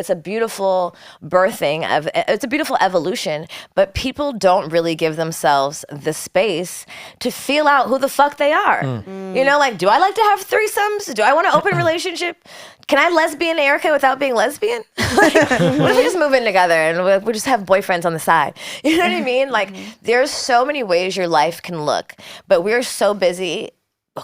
birthing of, it's a beautiful evolution, but people don't really give themselves the space to feel out who the fuck they are. You know, like, do I like to have threesomes? Do I want to open a relationship? Can I lesbian Erica without being lesbian? Like, what if we just move in together and we just have boyfriends on the side? You know what I mean? Like, there's so many ways your life can look, but we're so busy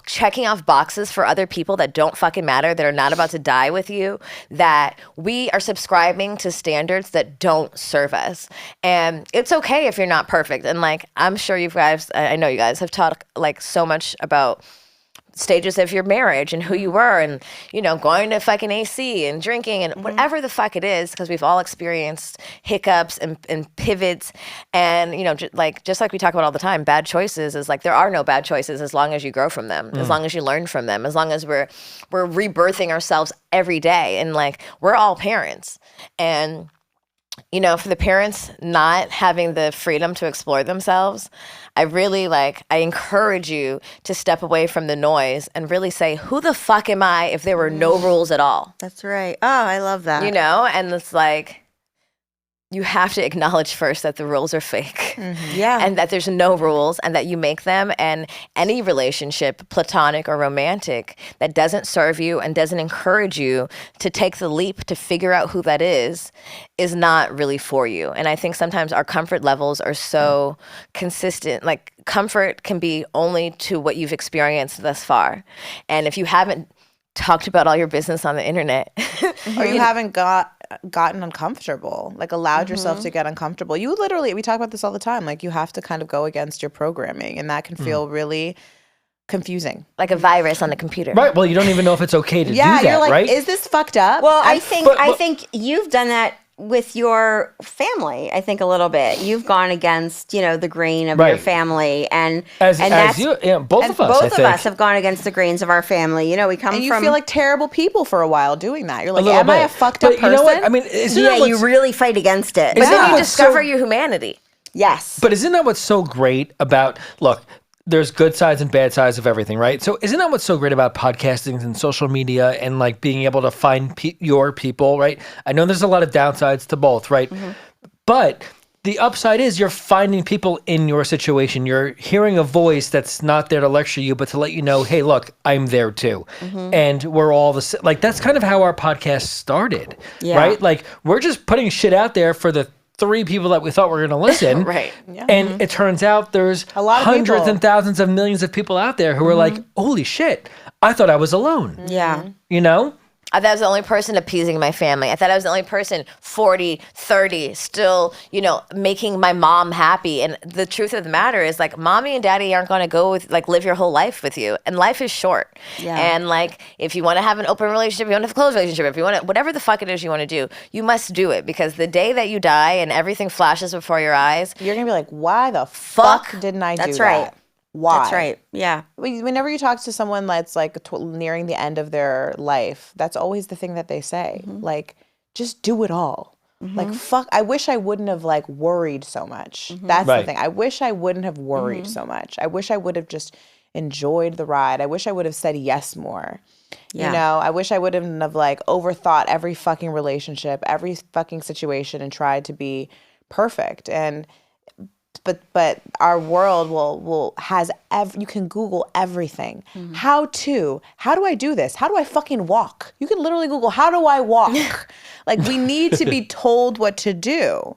checking off boxes for other people that don't fucking matter, that are not about to die with you, that we are subscribing to standards that don't serve us. And it's okay if you're not perfect. And like, I'm sure you guys, I know you guys have taught like so much about stages of your marriage and who you were, and, you know, going to fucking AC and drinking and whatever the fuck it is, because we've all experienced hiccups and pivots. And, you know, just like we talk about all the time, bad choices is like, there are no bad choices as long as you grow from them, as long as you learn from them, as long as we're rebirthing ourselves every day. And like, we're all parents. And, you know, for the parents not having the freedom to explore themselves, I encourage you to step away from the noise and really say, who the fuck am I if there were no rules at all? That's right. Oh, I love that. You know, and it's like, you have to acknowledge first that the rules are fake. Yeah. And that there's no rules and that you make them. And any relationship, platonic or romantic, that doesn't serve you and doesn't encourage you to take the leap to figure out who that is not really for you. And I think sometimes our comfort levels are so consistent. Like, comfort can be only to what you've experienced thus far. And if you haven't talked about all your business on the internet, or you haven't gotten uncomfortable, like allowed yourself to get uncomfortable. You literally, we talk about this all the time, like you have to kind of go against your programming, and that can feel really confusing. like a virus on a computer. Right. Well, you don't even know if it's okay to do Yeah, that, you're like, right? is this fucked up? Well, I think but- I think you've done that with your family. I think a little bit. You've gone against, the grain of your Right. family, and as that's you, both of us, both I of think. us have gone against the grains of our family. We come and you from. feel like terrible people for a while doing that. You're like, little am I a bit. fucked up But person? you know what? I mean, isn't that you what's- really fight against it. But Isn't then that you what's discover so- your humanity. Yes. But isn't that what's so great about, look, there's good sides and bad sides of everything, right? So isn't that what's so great about podcasting and social media and like being able to find your people, right? I know there's a lot of downsides to both, right? But the upside is you're finding people in your situation. You're hearing a voice that's not there to lecture you, but to let you know, hey, look, I'm there too. And we're all the same. Like, that's kind of how our podcast started, Yeah. right? Like, we're just putting shit out there for the 3 people that we thought were going to listen. Right. And it turns out there's A lot of hundreds people. and thousands of millions of people out there who are like, holy shit, I thought I was alone. Yeah. You know? I thought I was the only person appeasing my family. I thought I was the only person 40, 30, still, making my mom happy. And the truth of the matter is, like, mommy and daddy aren't going to go with, like, live your whole life with you. And life is short. Yeah. And, like, if you want to have an open relationship, you want to have a closed relationship, if you want to, whatever the fuck it is you want to do, you must do it. Because the day that you die and everything flashes before your eyes, You're going to be like, why the fuck didn't I do That's right. that? Why? That's right. Yeah. Whenever you talk to someone that's like nearing the end of their life, that's always the thing that they say. Like, just do it all. Like, fuck, I wish I wouldn't have like worried so much. That's the Right. thing. I wish I wouldn't have worried so much. I wish I would have just enjoyed the ride. I wish I would have said yes more. Yeah. I wish I wouldn't have like overthought every fucking relationship, every fucking situation, and tried to be perfect. And but our world you can Google everything. How do I do this? How do I fucking walk? You can literally Google, how do I walk? Like, we need to be told what to do.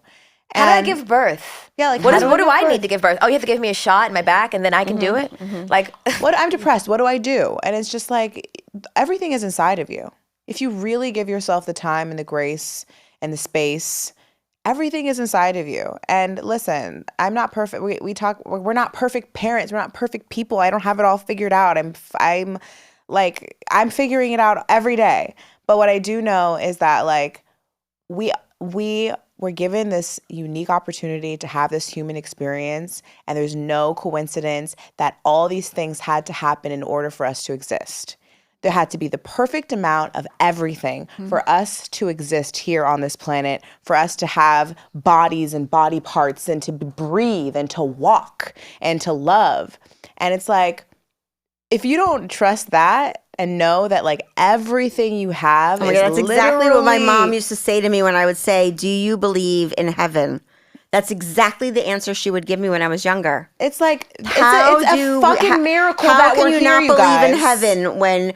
how do I And- give birth? Yeah, like, what how do do I I give need to give birth? Oh, you have to give me a shot in my back and then I can do it? Like, I'm depressed. What do I do? And it's just like, everything is inside of you. If you really give yourself the time and the grace and the space, everything is inside of you. And listen, I'm not perfect. We're not perfect parents. We're not perfect people. I don't have it all figured out. I'm figuring it out every day. But what I do know is that, like, we were given this unique opportunity to have this human experience, and there's no coincidence that all these things had to happen in order for us to exist. There had to be the perfect amount of everything for us to exist here on this planet, for us to have bodies and body parts and to breathe and to walk and to love. And it's like, if you don't trust that and know that, like, everything you have is That's exactly what my mom literally- used to say to me when I would say, "Do you believe in heaven?" That's exactly the answer she would give me when I was younger. It's like, it's a fucking miracle how that can we're you here, not you believe guys. in heaven when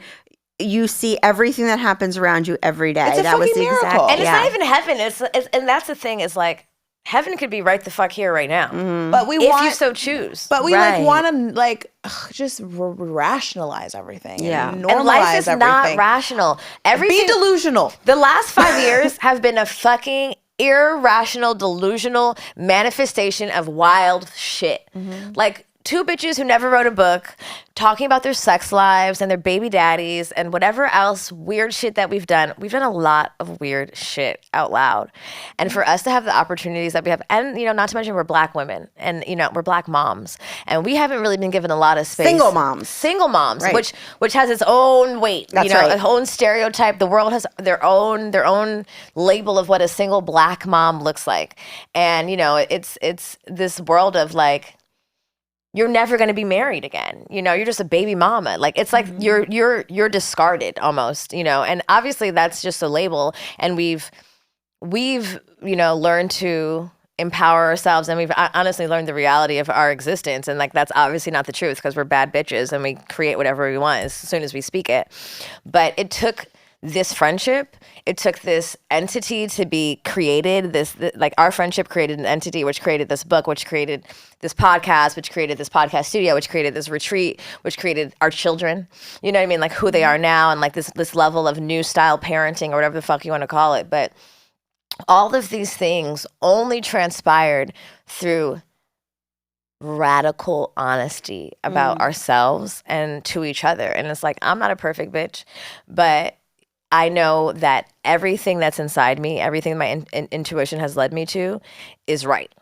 you see everything that happens around you every day? It's a that was fucking the exact, miracle. and it's yeah. not even heaven. It's and that's the thing, is like, heaven could be right the fuck here right now. But we If want, you so choose. but we Right. like want to like just rationalize everything. Yeah. and And normalize life is everything. not rational. Everything, Be delusional. the last 5 years have been a fucking irrational, delusional manifestation of wild shit. Like, 2 bitches who never wrote a book talking about their sex lives and their baby daddies and whatever else weird shit that we've done. We've done a lot of weird shit out loud. And for us to have the opportunities that we have, and, not to mention we're Black women and, we're Black moms, and we haven't really been given a lot of space. Single moms. Single moms, Right. which has its own weight, That's right. its own stereotype. The world has their own label of what a single Black mom looks like. And, it's this world of, like, you're never going to be married again. You're just a baby mama. Like, it's like you're discarded almost, and obviously that's just a label. And we've we've, learned to empower ourselves, and we've honestly learned the reality of our existence. And like, that's obviously not the truth, because we're bad bitches and we create whatever we want as soon as we speak it. But it took this friendship, it took this entity to be created. Like, our friendship created an entity, which created this book, which created this podcast, which created this podcast studio, which created this retreat, which created our children. You know what I mean? Like, who they are now, and like this level of new style parenting, or whatever the fuck you want to call it. But all of these things only transpired through radical honesty about ourselves and to each other. And it's like, I'm not a perfect bitch, but I know that everything that's inside me, everything my intuition has led me to, is right.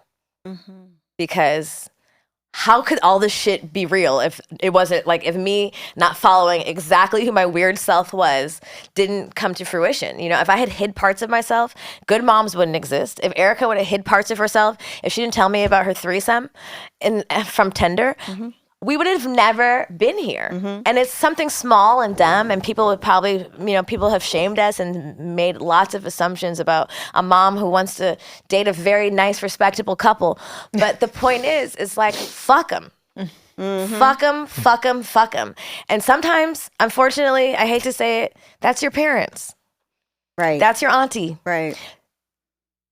Because how could all this shit be real if it wasn't, like, if me not following exactly who my weird self was didn't come to fruition? If I had hid parts of myself, Good Moms wouldn't exist. If Erica would have hid parts of herself, if she didn't tell me about her threesome from Tinder, we would have never been here. And it's something small and dumb, and people would probably, people have shamed us and made lots of assumptions about a mom who wants to date a very nice, respectable couple. But the point is like, fuck them. Fuck them, fuck them, fuck them. And sometimes, unfortunately, I hate to say it, that's your parents. Right. That's your auntie. Right.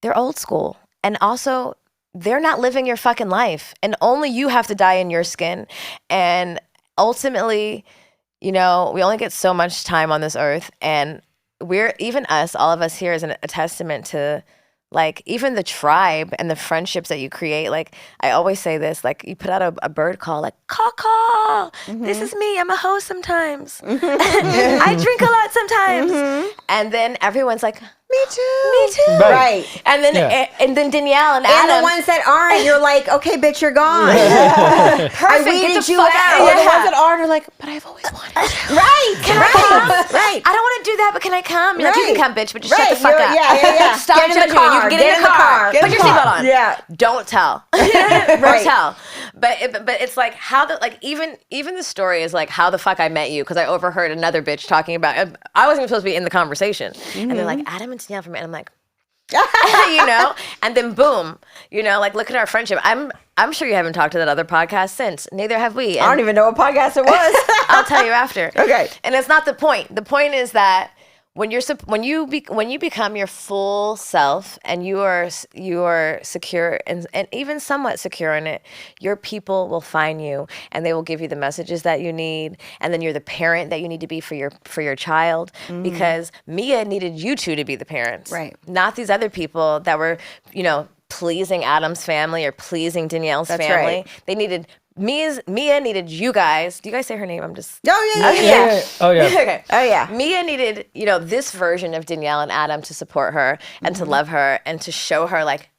They're old school. And also, they're not living your fucking life, and only you have to die in your skin. And ultimately, we only get so much time on this earth, and even us, all of us here, is a testament to, like, even the tribe and the friendships that you create. Like, I always say this, like, you put out a bird call, like, caw, this is me, I'm a host sometimes. I drink a lot sometimes. And then everyone's like, me too. Right. And then Danielle and Adam. And the ones that aren't, you're like, okay, bitch, you're gone. Perfect. I weeded you out. Or the ones that aren't are like, but I've always wanted to. Right. Can I come? Right. I don't want to do that, but can I come? You're like, you can come, bitch, but just shut the fuck You're- up. Yeah. Stop Get in the judging me. car. You get in the car. Get Put in your the car. seatbelt on. Yeah. Don't tell. Don't tell. But it's like, how even the story is like how the fuck I met you, because I overheard another bitch talking about, I wasn't even supposed to be in the conversation. And they're like, Adam and Danielle from it. And I'm like, and then boom, like, look at our friendship. I'm sure you haven't talked to that other podcast since. Neither have we. And I don't even know what podcast it was. I'll tell you after. Okay. And it's not the point. The point is that when you become your full self, and you are secure and even somewhat secure in it, your people will find you, and they will give you the messages that you need, and then you're the parent that you need to be for your child, because Mia needed you two to be the parents, Right? Not these other people that were pleasing Adam's family or pleasing Danielle's family. Right. They needed Mia needed you guys. Do you guys say her name? I'm just. Oh, yeah. Oh yeah. Okay. Oh, yeah. Mia needed, this version of Danielle and Adam to support her and to love her and to show her, like,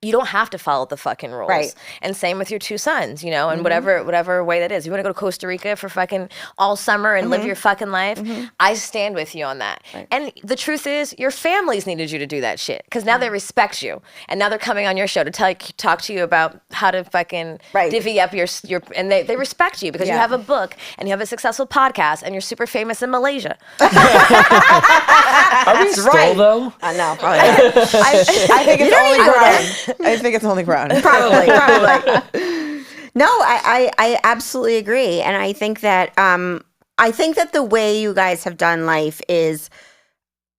you don't have to follow the fucking rules. Right. And same with your two sons, and whatever way that is. You want to go to Costa Rica for fucking all summer and live your fucking life? I stand with you on that. Right. And the truth is, your families needed you to do that shit, because now they respect you, and now they're coming on your show to talk to you about how to fucking divvy up your and they respect you because you have a book and you have a successful podcast and you're super famous in Malaysia. Are we still though? I know. Probably not. I think it's only grown. I think it's only grown. Probably. No, I absolutely agree, and I think that the way you guys have done life is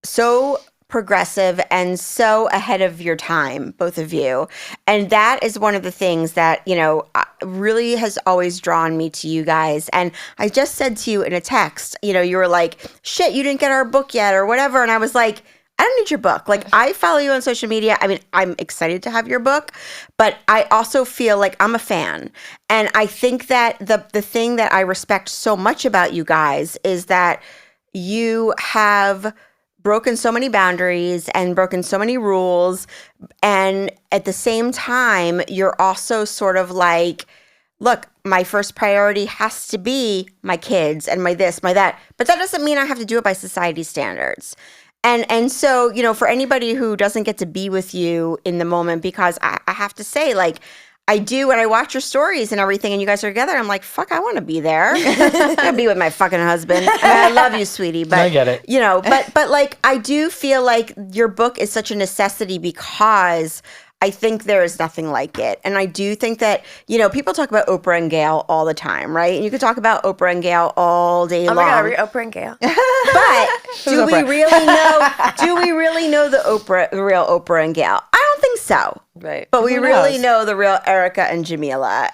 so progressive and so ahead of your time, both of you, and that is one of the things that really has always drawn me to you guys. And I just said to you in a text, you were like, "Shit, you didn't get our book yet," or whatever, and I was like, I don't need your book. Like, I follow you on social media. I mean, I'm excited to have your book, but I also feel like I'm a fan. And I think that the thing that I respect so much about you guys is that you have broken so many boundaries and broken so many rules. And at the same time, you're also sort of like, look, my first priority has to be my kids and my this, my that. But that doesn't mean I have to do it by society standards. And so, for anybody who doesn't get to be with you in the moment, because I have to say, like, I do, and I watch your stories and everything, and you guys are together. I'm like, fuck, I want to be there. I want to be with my fucking husband. I mean, I love you, sweetie, but I get it. You know, but like, I do feel like your book is such a necessity because I think there is nothing like it. And I do think that, you know, people talk about Oprah and Gail all the time, right? And you could talk about Oprah and Gail all day long. Oh my God, are we Oprah and Gail? But do we really know the real Oprah and Gail? I don't think so. Right. But we really know the real Erica and Jamilah.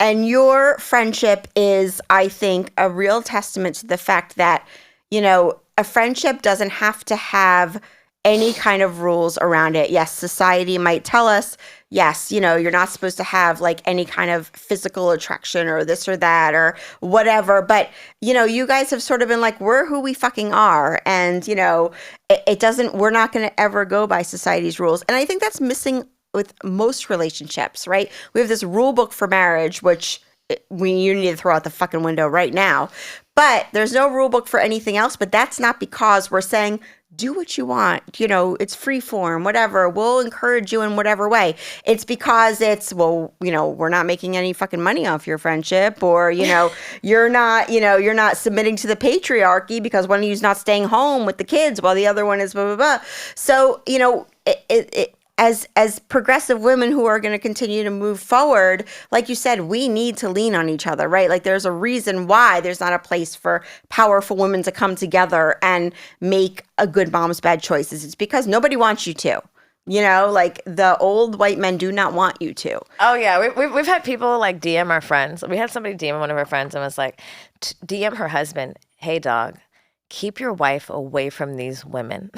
And your friendship is, I think, a real testament to the fact that, you know, a friendship doesn't have to have any kind of rules around it. Yes, society might tell us, yes, you know, you're not supposed to have like any kind of physical attraction or this or that or whatever. But, you know, you guys have sort of been like, we're who we fucking are. And, you know, we're not going to ever go by society's rules. And I think that's missing with most relationships, right? We have this rule book for marriage, which you need to throw out the fucking window right now. But there's no rule book for anything else. But that's not because we're saying, do what you want. You know, it's free form, whatever. We'll encourage you in whatever way. It's because it's, well, you know, we're not making any fucking money off your friendship, or, you know, you're not submitting to the patriarchy because one of you's not staying home with the kids while the other one is blah, blah, blah. So, you know, as progressive women who are going to continue to move forward, like you said, we need to lean on each other, right? Like there's a reason why there's not a place for powerful women to come together and make a good mom's bad choices. It's because nobody wants you to. You know, like the old white men do not want you to. Oh yeah, we've had people like DM our friends. We had somebody DM one of our friends and was like, DM her husband, hey dog, keep your wife away from these women.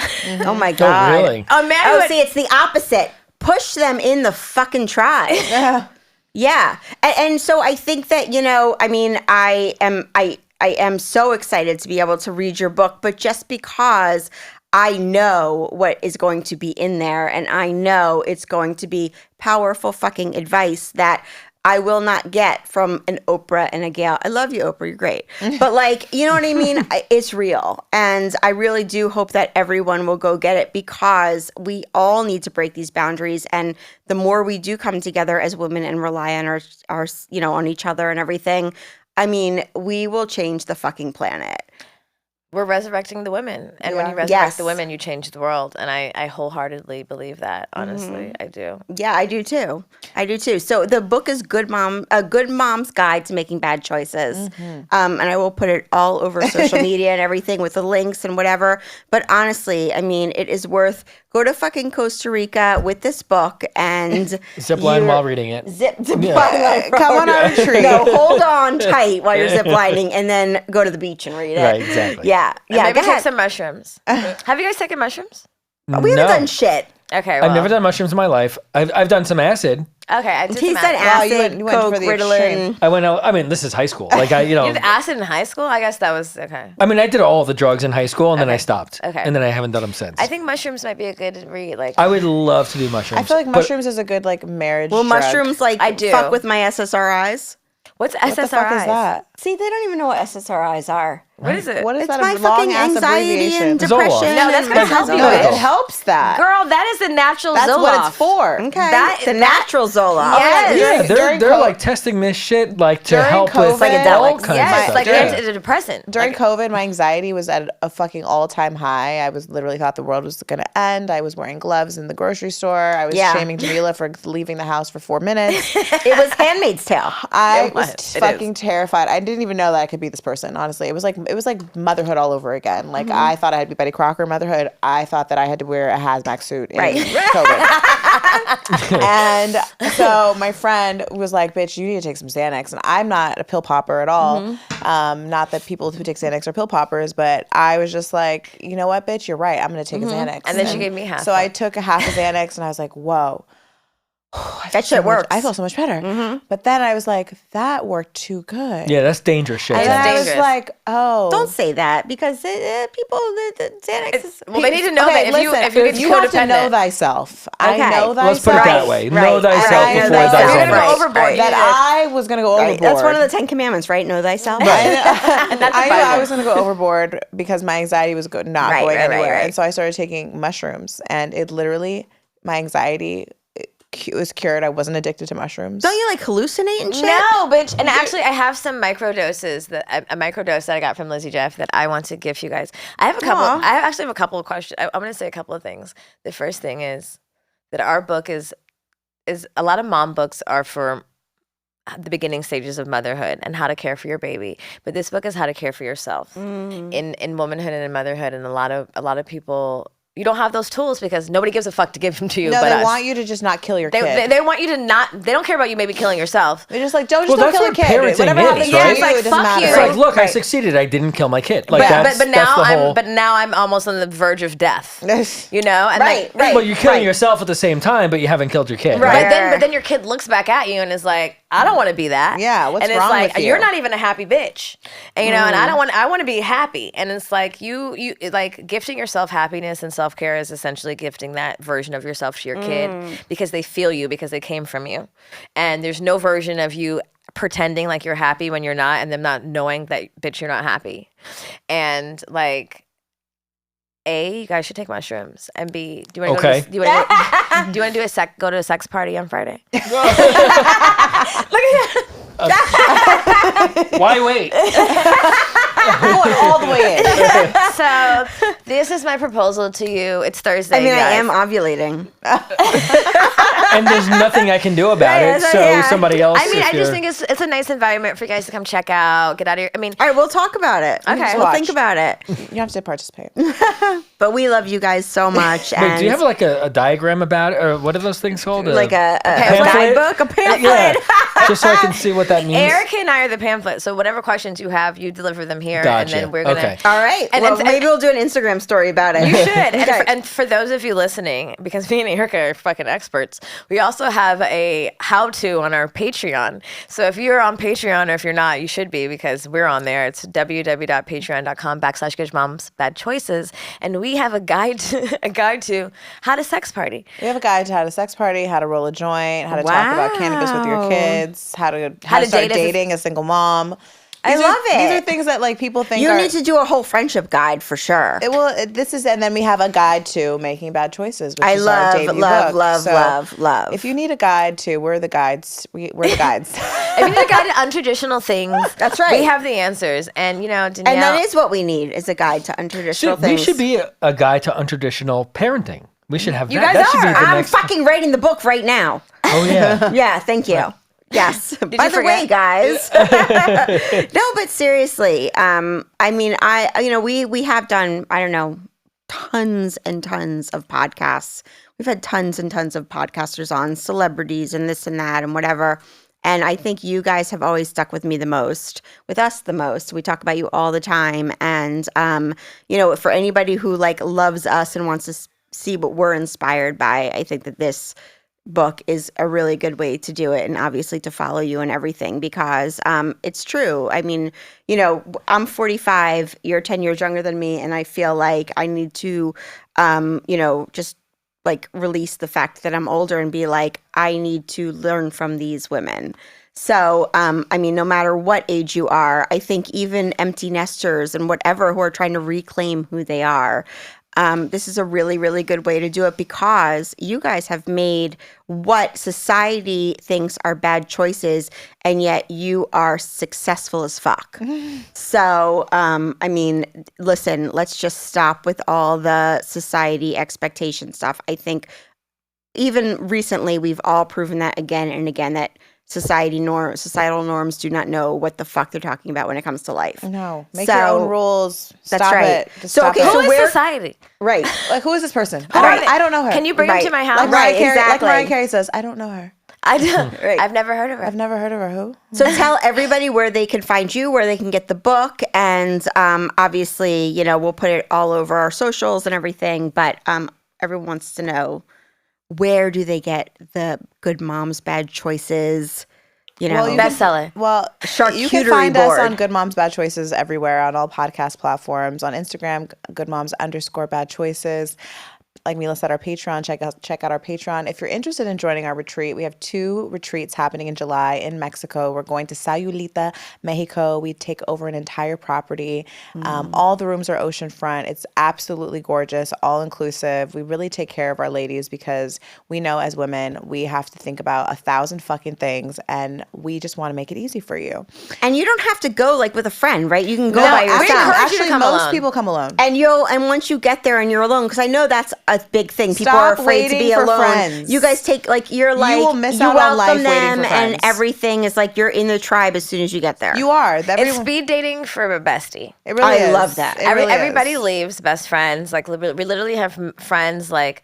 Oh my God. Oh, really? See, it's the opposite. Push them in the fucking tribe. Yeah. And so I think that, you know, I mean, I am so excited to be able to read your book, but just because I know what is going to be in there, and I know it's going to be powerful fucking advice that I will not get from an Oprah and a Gail. I love you, Oprah. You're great. But like, you know what I mean? It's real. And I really do hope that everyone will go get it, because we all need to break these boundaries. And the more we do come together as women and rely on our you know, on each other and everything, I mean, we will change the fucking planet. We're resurrecting the women. And when you resurrect the women, you change the world. And I wholeheartedly believe that, honestly. I do. Yeah, I do too. So the book is A Good Mom's Guide to Making Bad Choices. And I will put it all over social media and everything with the links and whatever. But honestly, I mean, it is worth, go to fucking Costa Rica with this book and Zip line while reading it. Come on our retreat. No, hold on tight while you're zip lining, and then go to the beach and read it. Right, exactly. Yeah. And maybe take some mushrooms. Have you guys taken mushrooms? We haven't done shit. Okay, well. I've never done mushrooms in my life. I've done some acid. Okay, I did He some said acid. acid, you went coke, for the Ritalin. extreme. I went out. I mean, this is high school. Like You did acid in high school? I guess that was, okay. I mean, I did all the drugs in high school, and then I stopped. Okay. And then I haven't done them since. I think mushrooms might be a good read. Like, I would love to do mushrooms. I feel like but mushrooms is a good like marriage. Well, drug. mushrooms like I do. fuck with my SSRIs. what's What the fuck is SSRIs? that? See, they don't even know what SSRIs are. What is it? What is It's that? my A long fucking ass anxiety abbreviation. and depression. Zoloft. No, that's and gonna help you No, with it it. helps that. Girl, that is the natural That's Zoloft. what it's for. Okay, the natural Zoloft. Yes. yeah, During they're COVID- like testing this shit like to During help with COVID- all Psychedelics. kinds Yes, of stuff. like yeah. antidepressant. During Like, COVID, my anxiety was at a fucking all-time high. I was literally thought the world was going to end. I was wearing gloves in the grocery store. I was shaming Jamilah for leaving the house for 4 minutes. It was Handmaid's Tale. I was. was It fucking terrified. I didn't even know that I could be this person. Honestly, it was like motherhood all over again. Like I thought I had to be Betty Crocker in motherhood. I thought that I had to wear a hazmat suit in COVID. And so my friend was like, "Bitch, you need to take some Xanax." And I'm not a pill popper at all. Not that people who take Xanax are pill poppers, but I was just like, you know what, bitch, you're right. I'm gonna take a Xanax. And then she gave me half So one. I took a half of Xanax, and I was like, whoa. That shit works. I feel so much better. But then I was like, that worked too good. Yeah, that's dangerous shit. And It's then I was dangerous. like, oh. Don't say that, because people, the Xanax is... well, they need to know Okay, that if listen, you get you have to codependent. know thyself. I Okay. know thyself. Let's put it that way. Know Right. thyself Right. before Know thy thyself. You're gonna go Xanax. overboard. That I was going to go overboard. That's one of the 10 Commandments, right? Know thyself. I knew I Bible. was going to go overboard because my anxiety was not Right, going right, anywhere. right. And so I started taking mushrooms, and it literally, my anxiety was cured. I wasn't addicted to mushrooms. Don't you like hallucinate and shit? No, bitch. And actually, I have some microdoses a microdose that I got from Lizzie Jeff that I want to give you guys. I have a couple. I actually have a couple of questions. I'm going to say a couple of things. The first thing is that our book is a lot of mom books are for the beginning stages of motherhood and how to care for your baby, but this book is how to care for yourself in womanhood and in motherhood. And a lot of people, you don't have those tools because nobody gives a fuck to give them to you. No, but they us. want you to just not kill your kid. They want you to not. They don't care about you maybe killing yourself. They're just like, don't Well, don't that's kill your what kid. parenting Whatever is, happens to right? you, It's like, it doesn't fuck matter. you. It's like, look, I Right. succeeded. I didn't kill my kid. Like that's but now the whole. I'm almost on the verge of death. You know, and Right, like, right. Well, you're killing yourself at the same time, but you haven't killed your kid. Right. But then your kid looks back at you and is like, I don't want to be that. Yeah, what's and it's wrong like, with you? You're not even a happy bitch. And, you know, and I want to be happy. And it's like you like gifting yourself happiness and self-care is essentially gifting that version of yourself to your kid because they feel you, because they came from you. And there's no version of you pretending like you're happy when you're not and them not knowing that, bitch, you're not happy. And like, A, you guys should take mushrooms. And B, do you want to do you want to go to a sex party on Friday? Look at that. Why wait? I'm going all the way in. So this is my proposal to you. It's Thursday. I mean, I guys. am ovulating. And there's nothing I can do about Right, it. so, So yeah. somebody else. I mean, if I just you're- think it's a nice environment for you guys to come check out, get out of your. I mean, All right, we'll talk about it. Okay. We'll Watch. think about it. You have to participate. But we love you guys so much. Wait, and do you have like a diagram about it, or what are those things called? like a pamphlet? guidebook, a pamphlet? Yeah, just so I can see what that means. Erica and I are the pamphlet. So whatever questions you have, you deliver them here, Gotcha. and then we're gonna. Okay. All right. And- well, and- maybe we'll do an Instagram story about it. You should. And, Okay. and for those of you listening, because me and Erica are fucking experts, we also have a how-to on our Patreon. So if you're on Patreon, or if you're not, you should be, because we're on there. It's www.patreon.com/goodmomsbadchoices, and we have a guide to how to sex party. We have a guide to how to sex party, how to roll a joint, how to talk about cannabis with your Wow. kids, how to to start date as a- dating a single mom. I love it. These are things that like people think You are. need to do a whole friendship guide for sure. And then we have a guide to making bad choices. Which I is our love, debut love, book. love, So love, love. If you need a guide to, we're the guides. We're the guides. If you need a guide to untraditional things, That's right. we have the answers. And you know, Danielle, And that is what we need, is a guide to untraditional We things. should be a guide to untraditional parenting. We should have You that. guys That should be are. the I'm next. fucking writing the book right now. Oh yeah. Yeah, thank you. Yes. By you the way, forget? guys. No, but seriously, I mean, we have done, I don't know, tons and tons of podcasts. We've had tons and tons of podcasters on, celebrities and this and that and whatever. And I think you guys have always stuck with me the most, with us the most. We talk about you all the time. And, for anybody who like loves us and wants to see what we're inspired by, I think that this book is a really good way to do it, and obviously to follow you and everything, because it's true. I mean, I'm 45, you're 10 years younger than me, and I feel like I need to, just like release the fact that I'm older and be like, I need to learn from these women. So, I mean, no matter what age you are, I think even empty nesters and whatever who are trying to reclaim who they are, this is a really, really good way to do it, because you guys have made what society thinks are bad choices, and yet you are successful as fuck. So, I mean, listen, let's just stop with all the society expectation stuff. I think even recently we've all proven that again and again, that societal norms do not know what the fuck they're talking about when it comes to life. No, make your own rules. That's Stop right. it. Just So, stop okay, it. who is where- society? Right. Like, who is this person? Right. I don't know her. Can you bring Right. him to my house? Like Mariah Right, Carey, like exactly. Mariah Carey says, I don't know her. I don't. Right. I've never heard of her. I've never heard of her. Who? So tell everybody where they can find you, where they can get the book, and obviously, we'll put it all over our socials and everything. But everyone wants to know, where do they get the Good Moms Bad Choices? Bestseller. Well, you can Charcuterie find board. us on Good Moms Bad Choices everywhere on all podcast platforms. On Instagram, Good Moms _Bad Choices. like Milah said, our Patreon. Check out our Patreon. If you're interested in joining our retreat, we have 2 retreats happening in July in Mexico. We're going to Sayulita, Mexico. We take over an entire property. All the rooms are oceanfront. It's absolutely gorgeous, all inclusive. We really take care of our ladies because we know as women we have to think about 1,000 fucking things, and we just want to make it easy for you. And you don't have to go like with a friend, right? You can go No, by yourself. actually, most people come alone. And once you get there and you're alone, because I know that's a big thing. People Stop are afraid to be waiting for alone. friends. You guys take you will miss out on life welcome waiting them, for friends. and everything is like you're in the tribe as soon as you get there. You are. It's speed dating for a bestie. It really is. I love that. Everybody leaves best friends. Like we literally have friends like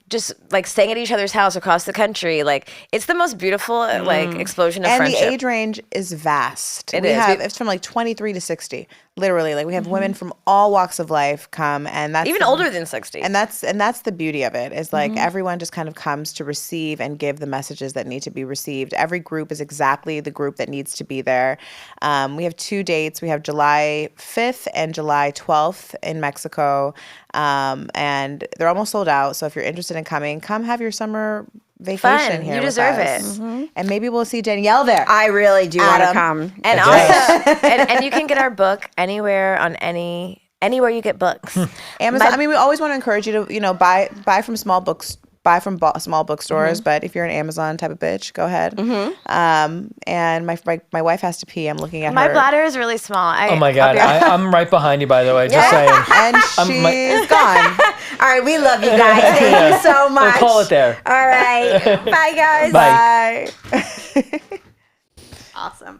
just like staying at each other's house across the country. Like it's the most beautiful like explosion of And friendship. the age range is vast. It's from like 23 to 60. Literally, like we have women from all walks of life come, and that's even older than 60. And that's the beauty of it is like everyone just kind of comes to receive and give the messages that need to be received. Every group is exactly the group that needs to be there. We have 2 dates. We have July 5th and July 12th in Mexico, and they're almost sold out. So if you're interested in coming, come have your summer vacation here. You with deserve us. it. And maybe we'll see Danielle there. I really do want to Adam. come. And also, and you can get our book anywhere on anywhere you get books. Amazon. We always want to encourage you to, buy from small books. Buy from small bookstores, but if you're an Amazon type of bitch, go ahead. And my wife has to pee. I'm looking at My her. bladder is really small. Oh my God, I'm right behind you, by the way, just saying. And she's gone. All right, we love you guys. Thank you so much. We'll call it there. All right. Bye, guys. Bye. Bye. Awesome.